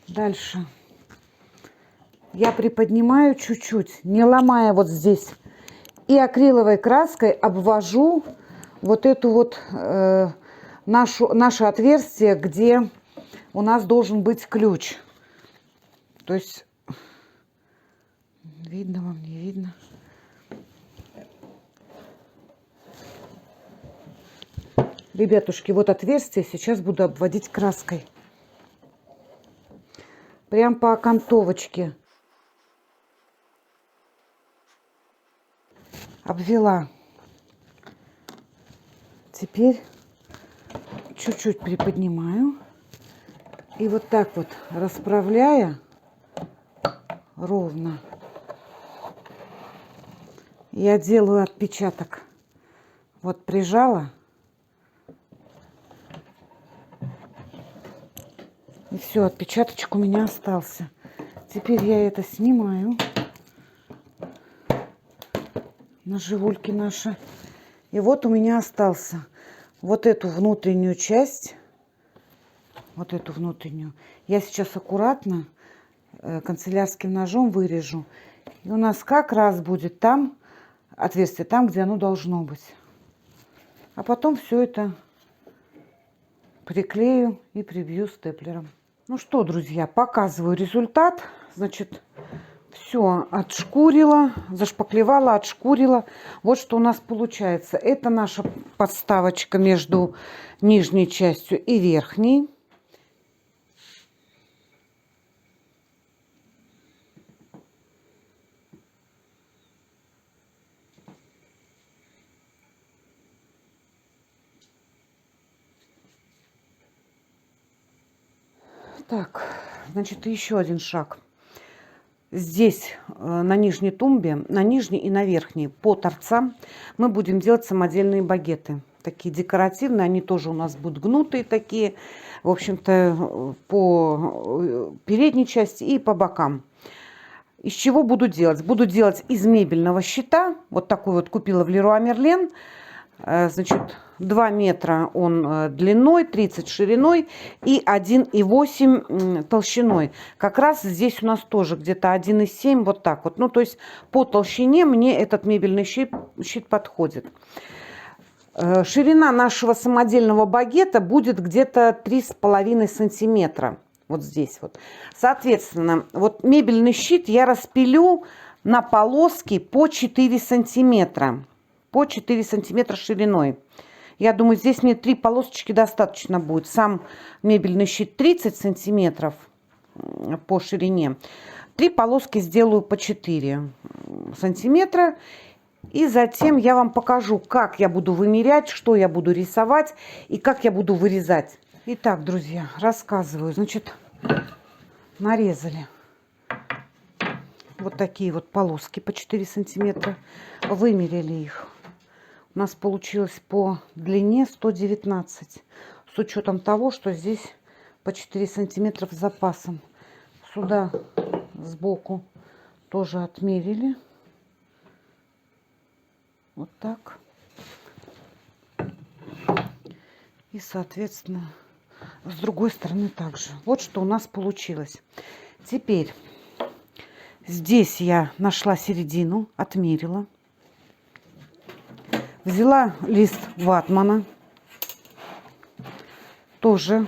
Дальше. Я приподнимаю чуть-чуть, не ломая вот здесь. И акриловой краской обвожу вот эту вот наше отверстие, где у нас должен быть ключ. То есть, видно вам, не видно? Ребятушки, вот отверстие сейчас буду обводить краской. Прям по окантовочке. Обвела. Теперь чуть-чуть приподнимаю И вот так вот расправляя ровно, я делаю отпечаток. Вот прижала. И все, отпечаточек у меня остался. Теперь я это снимаю. Наживульки наши. И вот у меня остался вот эту внутреннюю часть. Вот эту внутреннюю. Я сейчас аккуратно канцелярским ножом вырежу. И у нас как раз будет там отверстие, там, где оно должно быть. А потом все это приклею и прибью степлером. Ну что, друзья, показываю результат. Значит, все отшкурила, зашпаклевала, отшкурила. Вот что у нас получается. Это наша подставочка между нижней частью и верхней. Так, значит, еще один шаг. Здесь на нижней тумбе, на нижней и на верхней, по торцам мы будем делать самодельные багеты. Такие декоративные, они тоже у нас будут гнутые такие, в общем-то, по передней части и по бокам. Из чего буду делать? Буду делать из мебельного щита. Вот такой вот купила в Леруа Мерлен. Значит, 2 метра он длиной, 30 шириной и 1,8 толщиной. Как раз здесь у нас тоже где-то 1,7, вот так вот. Ну, то есть по толщине мне этот мебельный щит подходит. Ширина нашего самодельного багета будет где-то 3,5 сантиметра. Вот здесь вот. Соответственно, вот мебельный щит я распилю на полоски по 4 сантиметра. По 4 сантиметра шириной. Я думаю, здесь мне 3 полосочки достаточно будет. Сам мебельный щит 30 сантиметров по ширине. 3 полоски сделаю по 4 сантиметра. И затем я вам покажу, как я буду вымерять, что я буду рисовать и как я буду вырезать. Итак, друзья, рассказываю. Значит, нарезали вот такие вот полоски по 4 сантиметра. Вымерили их. У нас получилось по длине 119. С учетом того, что здесь по 4 сантиметра с запасом. Сюда сбоку тоже отмерили. Вот так. И, соответственно, с другой стороны также. Вот что у нас получилось. Теперь здесь я нашла середину, отмерила. Взяла лист ватмана, тоже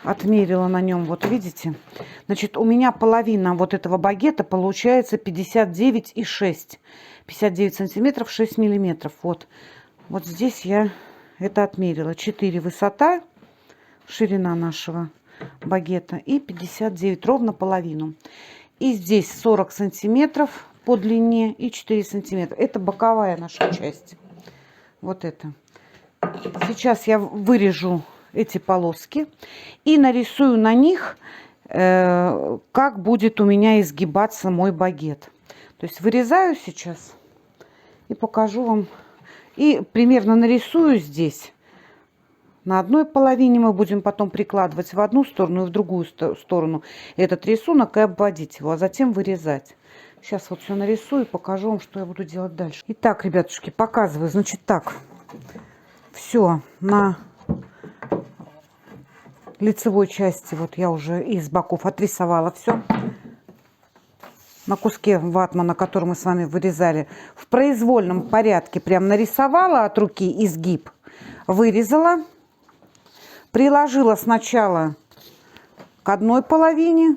отмерила на нем, вот видите. Значит, у меня половина вот этого багета получается 59,6. 59 сантиметров, 6 миллиметров. Вот здесь я это отмерила. 4 высота, ширина нашего багета и 59, ровно половину. И здесь 40 сантиметров по длине и 4 сантиметра. Это боковая наша часть. Вот это. Сейчас я вырежу эти полоски и нарисую на них, как будет у меня изгибаться мой багет. То есть вырезаю сейчас и покажу вам. И примерно нарисую здесь. На одной половине мы будем потом прикладывать в одну сторону и в другую сторону этот рисунок и обводить его, а затем вырезать. Сейчас вот все нарисую и покажу вам, что я буду делать дальше. Итак, ребятушки, показываю. Значит, так. Все на лицевой части. Вот я уже из боков отрисовала все. На куске ватмана, который мы с вами вырезали, в произвольном порядке прям нарисовала от руки изгиб. Вырезала. Приложила сначала к одной половине.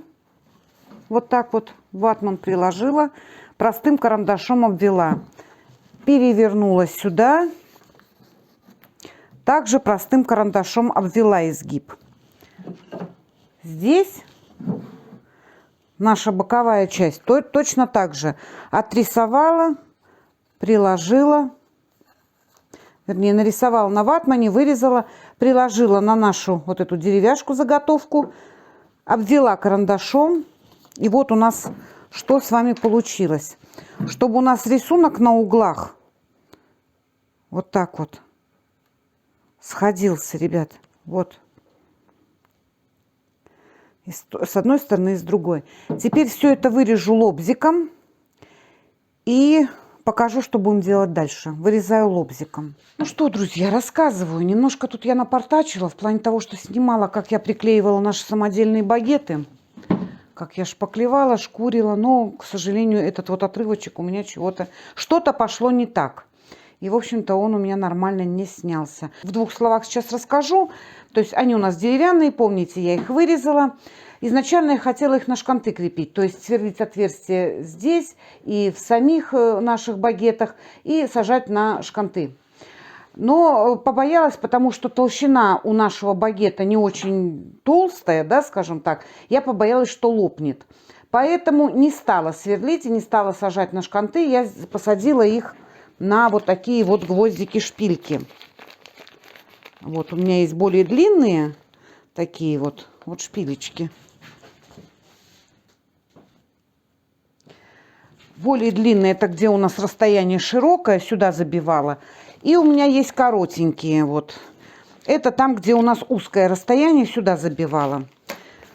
Вот так вот ватман приложила. Простым карандашом обвела. Перевернула сюда. Также простым карандашом обвела изгиб. Здесь наша боковая часть точно так же отрисовала, приложила, вернее, нарисовала на ватмане, вырезала, приложила на нашу вот эту деревяшку заготовку, обвела карандашом. И вот у нас что с вами получилось. Чтобы у нас рисунок на углах вот так вот сходился, ребят. Вот. И с одной стороны и с другой. Теперь все это вырежу лобзиком. И покажу, что будем делать дальше. Вырезаю лобзиком. Ну что, друзья, рассказываю. Немножко тут я напортачила в плане того, что снимала, как я приклеивала наши самодельные багеты. Как я шпаклевала, шкурила. Но, к сожалению, этот вот отрывочек у меня что-то пошло не так. И, в общем-то, он у меня нормально не снялся. В двух словах сейчас расскажу. То есть они у нас деревянные, помните, я их вырезала. Изначально я хотела их на шканты крепить, то есть сверлить отверстие здесь и в самих наших багетах и сажать на шканты. Но побоялась, потому что толщина у нашего багета не очень толстая, да, скажем так. Я побоялась, что лопнет. Поэтому не стала сверлить и не стала сажать на шканты. Я посадила их на вот такие вот гвоздики-шпильки. Вот у меня есть более длинные такие вот шпилечки. Более длинные, это где у нас расстояние широкое, сюда забивала. И у меня есть коротенькие вот. Это там, где у нас узкое расстояние, сюда забивала.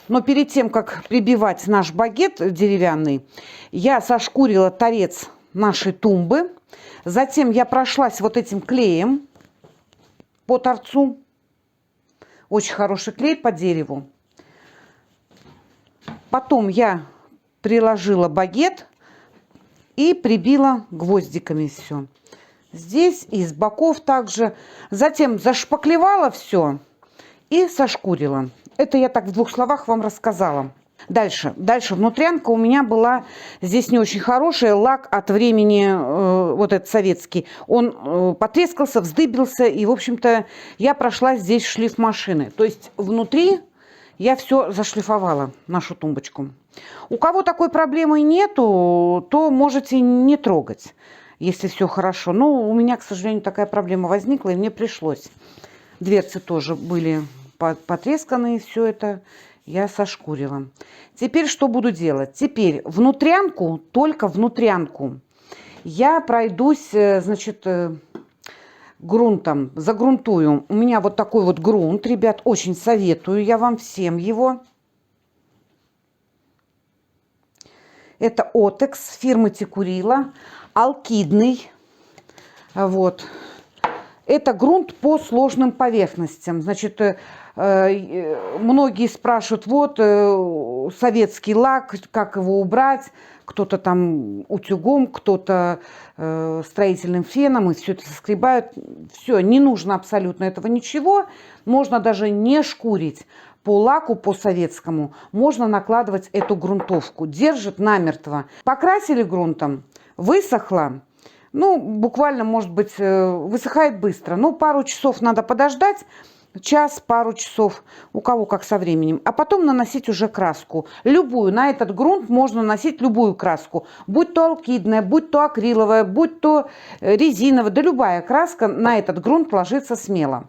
Но перед тем, как прибивать наш багет деревянный, я сошкурила торец нашей тумбы. Затем я прошлась вот этим клеем по торцу. Очень хороший клей по дереву. Потом я приложила багет и прибила гвоздиками все. Здесь и с боков также. Затем зашпаклевала все и сошкурила. Это я так в двух словах вам рассказала. Дальше внутрянка у меня была здесь не очень хорошая. Лак от времени, вот этот советский, он потрескался, вздыбился. И, в общем-то, я прошла здесь шлиф машины. То есть внутри я все зашлифовала, нашу тумбочку. У кого такой проблемы нету, то можете не трогать, если все хорошо. Но у меня, к сожалению, такая проблема возникла, и мне пришлось. Дверцы тоже были потресканные, все это я сошкурила. Теперь что буду делать? Теперь внутрянку, только внутрянку, я пройдусь, значит, грунтом, загрунтую. У меня вот такой вот грунт, ребят, очень советую я вам всем его. Это Отекс фирмы Текурила, алкидный. Вот. Это грунт по сложным поверхностям. Значит, многие спрашивают, вот советский лак, как его убрать. Кто-то там утюгом, кто-то строительным феном, и все это соскребают. Все, не нужно абсолютно этого ничего. Можно даже не шкурить. По лаку, по советскому, можно накладывать эту грунтовку. Держит намертво. Покрасили грунтом, высохло. Ну, буквально, может быть, высыхает быстро. Ну, пару часов надо подождать. Час, пару часов, у кого как со временем. А потом наносить уже краску. Любую. На этот грунт можно наносить любую краску. Будь то алкидная, будь то акриловая, будь то резиновая. Да любая краска на этот грунт ложится смело.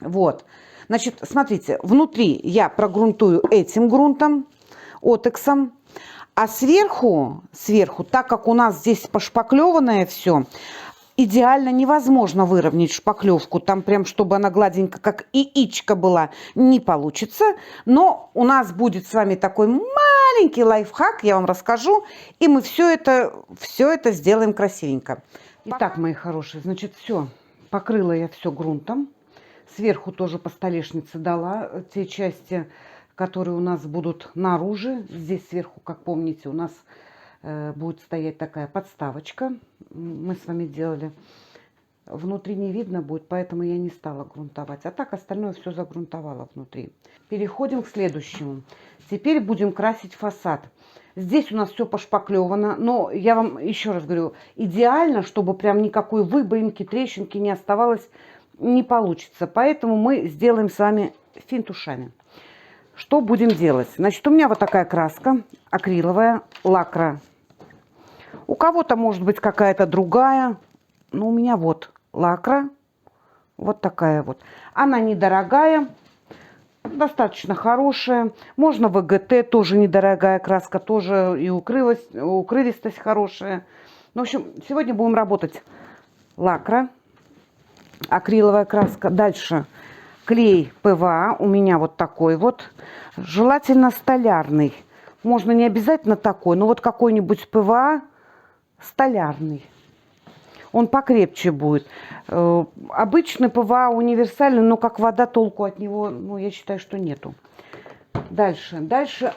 Вот. Значит, смотрите, внутри я прогрунтую этим грунтом, отексом. А сверху, так как у нас здесь пошпаклеванное все, идеально невозможно выровнять шпаклевку. Там прям, чтобы она гладенько, как яичко была, не получится. Но у нас будет с вами такой маленький лайфхак, я вам расскажу. И мы все это сделаем красивенько. Итак, мои хорошие, значит, все, покрыла я все грунтом. Сверху тоже по столешнице дала те части, которые у нас будут наружу. Здесь сверху, как помните, у нас будет стоять такая подставочка. Мы с вами делали. Внутри не видно будет, поэтому я не стала грунтовать. А так остальное все загрунтовала внутри. Переходим к следующему. Теперь будем красить фасад. Здесь у нас все пошпаклевано, но я вам еще раз говорю, идеально, чтобы прям никакой выбоинки, трещинки не оставалось, не получится. Поэтому мы сделаем с вами финт ушами. Что будем делать? Значит, у меня вот такая краска акриловая, лакра. У кого-то может быть какая-то другая. Но у меня вот лакра Вот такая вот. Она недорогая, достаточно хорошая. Можно ВГТ, тоже недорогая краска, тоже и укрывистость хорошая. Ну, в общем, сегодня будем работать лакра, акриловая краска. Дальше клей ПВА, у меня вот такой вот. Желательно столярный. Можно не обязательно такой, но вот какой-нибудь ПВА столярный. Он покрепче будет. Обычный ПВА универсальный, но как вода, толку от него, ну, я считаю, что нету. Дальше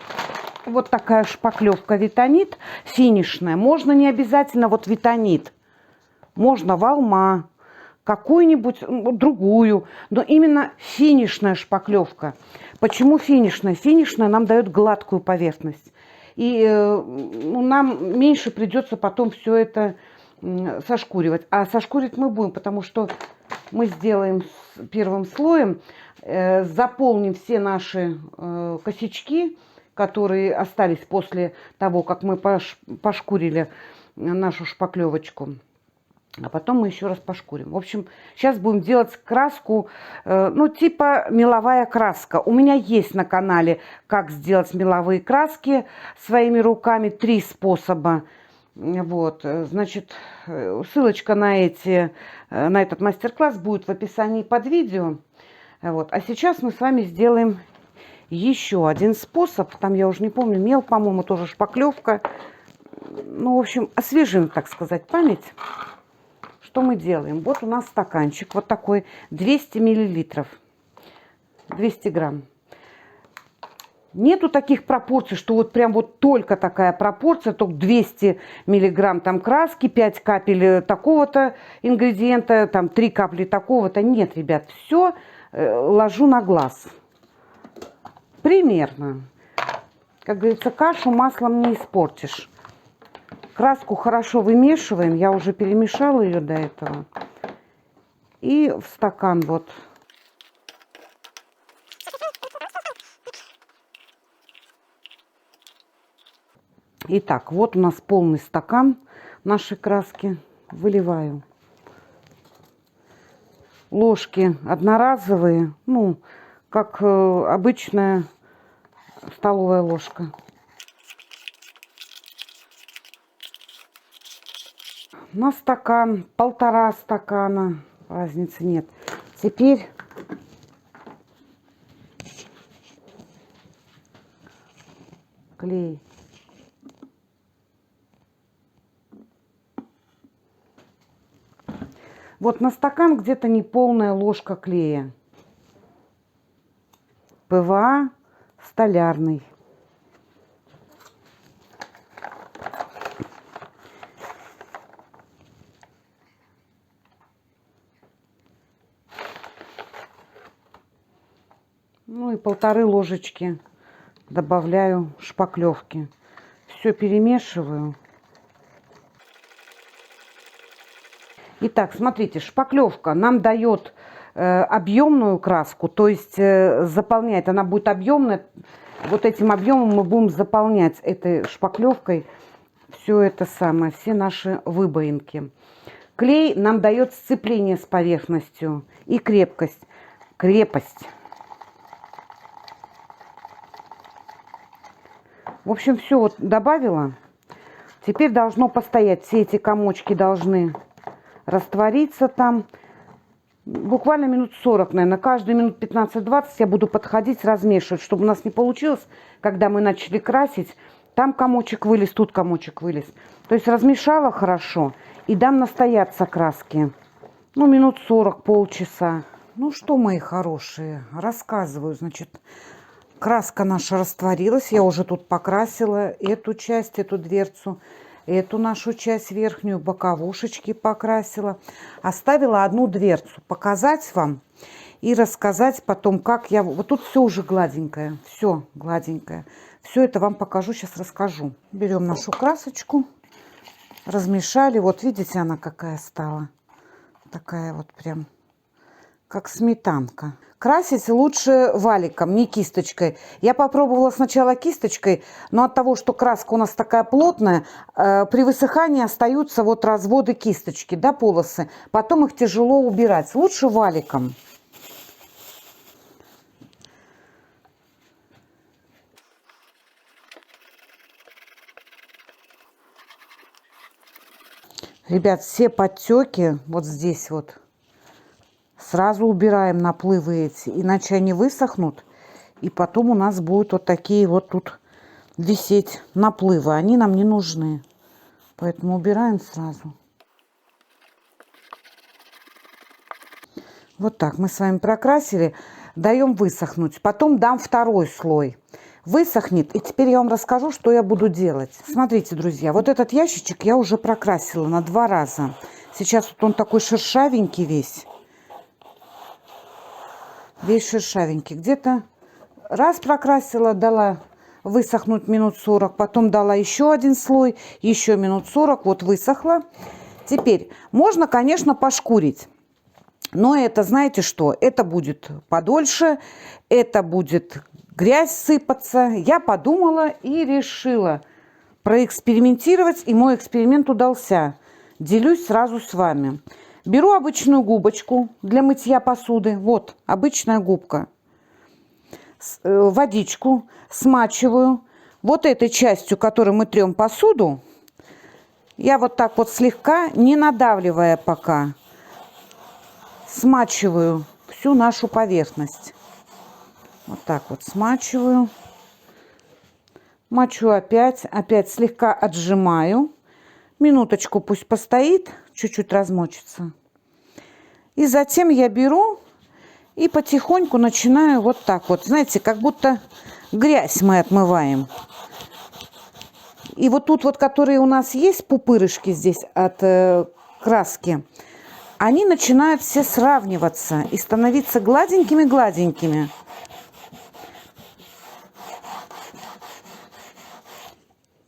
вот такая шпаклевка витонит финишная. Можно не обязательно вот витонит. Можно валма, какую-нибудь другую, но именно финишная шпаклевка. Почему финишная? Финишная нам дает гладкую поверхность. И нам меньше придется потом все это сошкуривать. А сошкуривать мы будем, потому что мы сделаем первым слоем, заполним все наши косячки, которые остались после того, как мы пошкурили нашу шпаклевочку. А потом мы еще раз пошкурим. В общем, сейчас будем делать краску, ну, типа меловая краска. У меня есть на канале, как сделать меловые краски своими руками. 3 способа. Вот, значит, ссылочка на этот мастер-класс будет в описании под видео. Вот. А сейчас мы с вами сделаем еще один способ. Там, я уже не помню, мел, по-моему, тоже шпаклевка. Ну, в общем, освежим, так сказать, память. Что мы делаем? Вот у нас стаканчик вот такой, 200 миллилитров, 200 грамм. Нету таких пропорций, что вот прям вот только такая пропорция, только 200 миллиграмм там краски, 5 капель такого-то ингредиента, там 3 капли такого-то. Нет, ребят, все ложу на глаз. Примерно. Как говорится, кашу маслом не испортишь. Краску хорошо вымешиваем. Я уже перемешала ее до этого. И в стакан вот. Итак, вот у нас полный стакан нашей краски. Выливаю. Ложки одноразовые, ну, как обычная столовая ложка. На стакан, 1,5 стакана, разницы нет. Теперь клей. Вот на стакан где-то неполная ложка клея. ПВА столярный. Ну и 1,5 ложечки добавляю шпаклевки. Все перемешиваю. Итак, смотрите, шпаклевка нам дает объемную краску, то есть заполняет, она будет объемная. Вот этим объемом мы будем заполнять этой шпаклевкой все это самое, все наши выбоинки. Клей нам дает сцепление с поверхностью и крепость. В общем, все вот добавила. Теперь должно постоять. Все эти комочки должны раствориться там. Буквально минут 40, наверное. Каждые минут 15-20 я буду подходить, размешивать, чтобы у нас не получилось, когда мы начали красить, там комочек вылез, тут комочек вылез. То есть размешала хорошо и дам настояться краски. Ну, минут 40, полчаса. Ну что, мои хорошие, рассказываю, значит... Краска наша растворилась, я уже тут покрасила эту часть, эту дверцу, эту нашу часть верхнюю, боковушечки покрасила. Оставила одну дверцу, показать вам и рассказать потом, как я... Вот тут все уже гладенькое, все гладенькое. Все это вам покажу, сейчас расскажу. Берем нашу красочку, размешали, вот видите, она какая стала. Такая вот прям как сметанка. Красить лучше валиком, не кисточкой. Я попробовала сначала кисточкой, но от того, что краска у нас такая плотная, при высыхании остаются вот разводы кисточки, да, полосы. Потом их тяжело убирать. Лучше валиком. Ребят, все подтеки вот здесь вот сразу убираем, наплывы эти, иначе они высохнут, и потом у нас будут вот такие вот тут висеть наплывы. Они нам не нужны, поэтому убираем сразу. Вот так мы с вами прокрасили, даем высохнуть, потом дам второй слой. Высохнет, и теперь я вам расскажу, что я буду делать. Смотрите, друзья, вот этот ящичек я уже прокрасила на 2 раза. Сейчас вот он такой шершавенький весь. Весь шершавенький. Где-то раз прокрасила, дала высохнуть минут 40, потом дала еще один слой, еще минут 40, вот высохло. Теперь можно, конечно, пошкурить. Но это, знаете что, это будет подольше, это будет грязь сыпаться. Я подумала и решила проэкспериментировать, и мой эксперимент удался. Делюсь сразу с вами. Беру обычную губочку для мытья посуды. Вот, обычная губка. Водичку смачиваю. Вот этой частью, которой мы трем посуду, я вот так вот слегка, не надавливая пока, смачиваю всю нашу поверхность. Вот так вот смачиваю. Мочу опять слегка отжимаю. Минуточку пусть постоит, чуть-чуть размочится. И затем я беру и потихоньку начинаю вот так вот. Знаете, как будто грязь мы отмываем. И вот тут вот, которые у нас есть пупырышки здесь от краски, они начинают все сравниваться и становиться гладенькими-гладенькими.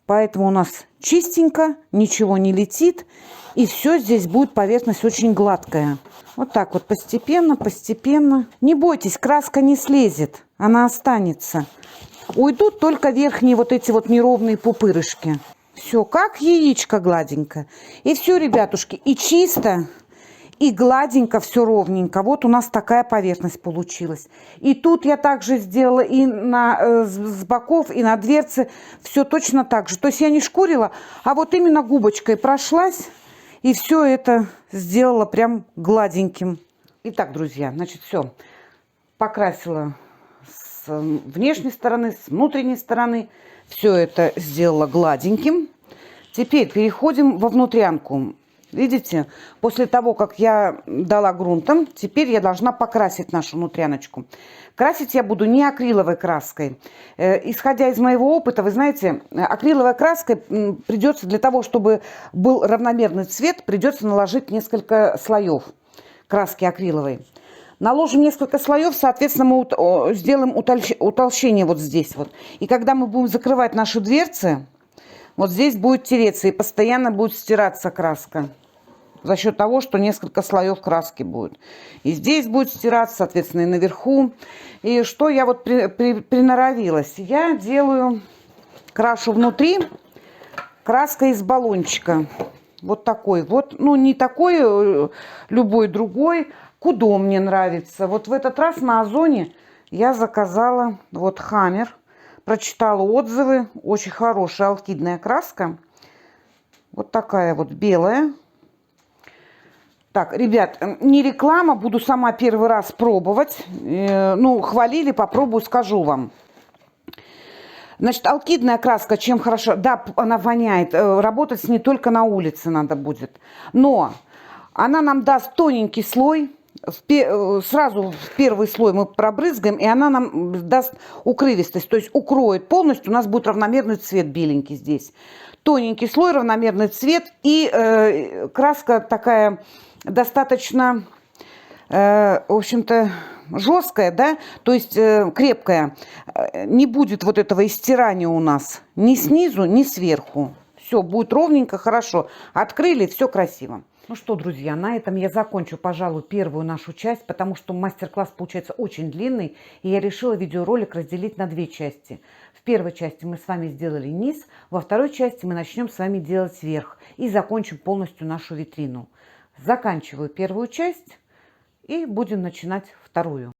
Поэтому у нас чистенько, ничего не летит. И все здесь будет, поверхность очень гладкая. Вот так вот постепенно, постепенно. Не бойтесь, краска не слезет, она останется. Уйдут только верхние вот эти вот неровные пупырышки. Все, как яичко гладенько. И все, ребятушки, и чисто, и гладенько, все ровненько. Вот у нас такая поверхность получилась. И тут я также сделала и с боков, и на дверце. Все точно так же. То есть я не шкурила, а вот именно губочкой прошлась. И все это сделала прям гладеньким. Итак, друзья, значит, все. Покрасила с внешней стороны, с внутренней стороны. Все это сделала гладеньким. Теперь переходим во внутрянку. Видите, после того, как я дала грунтом, теперь я должна покрасить нашу внутряночку. Красить я буду не акриловой краской. Исходя из моего опыта, вы знаете, акриловой краской придется для того, чтобы был равномерный цвет, придется наложить несколько слоев краски акриловой. Наложим несколько слоев, соответственно, мы сделаем утолщение вот здесь вот. И когда мы будем закрывать наши дверцы, вот здесь будет тереться и постоянно будет стираться краска. За счет того, что несколько слоев краски будет. И здесь будет стираться, соответственно, и наверху. И что я вот приноровилась? Я делаю, крашу внутри краской из баллончика. Вот такой вот. Ну, не такой, любой другой. Кудо мне нравится. Вот в этот раз на Озоне я заказала вот Хаммер. Прочитала отзывы. Очень хорошая алкидная краска. Вот такая вот белая. Так, ребят, не реклама, буду сама первый раз пробовать. Ну, хвалили, попробую, скажу вам. Значит, алкидная краска чем хорошо? Да, она воняет. Работать с ней только на улице надо будет. Но она нам даст тоненький слой. Сразу в первый слой мы пробрызгаем, и она нам даст укрывистость. То есть укроет полностью, у нас будет равномерный цвет беленький здесь. Тоненький слой, равномерный цвет. И краска такая достаточно, в общем-то, жесткая, да, то есть крепкая. Не будет вот этого истирания у нас ни снизу, ни сверху. Все будет ровненько, хорошо. Открыли, все красиво. Ну что, друзья, на этом я закончу, пожалуй, первую нашу часть, потому что мастер-класс получается очень длинный, и я решила видеоролик разделить на две части. В первой части мы с вами сделали низ, во второй части мы начнем с вами делать верх и закончим полностью нашу витрину. Заканчиваю первую часть и будем начинать вторую.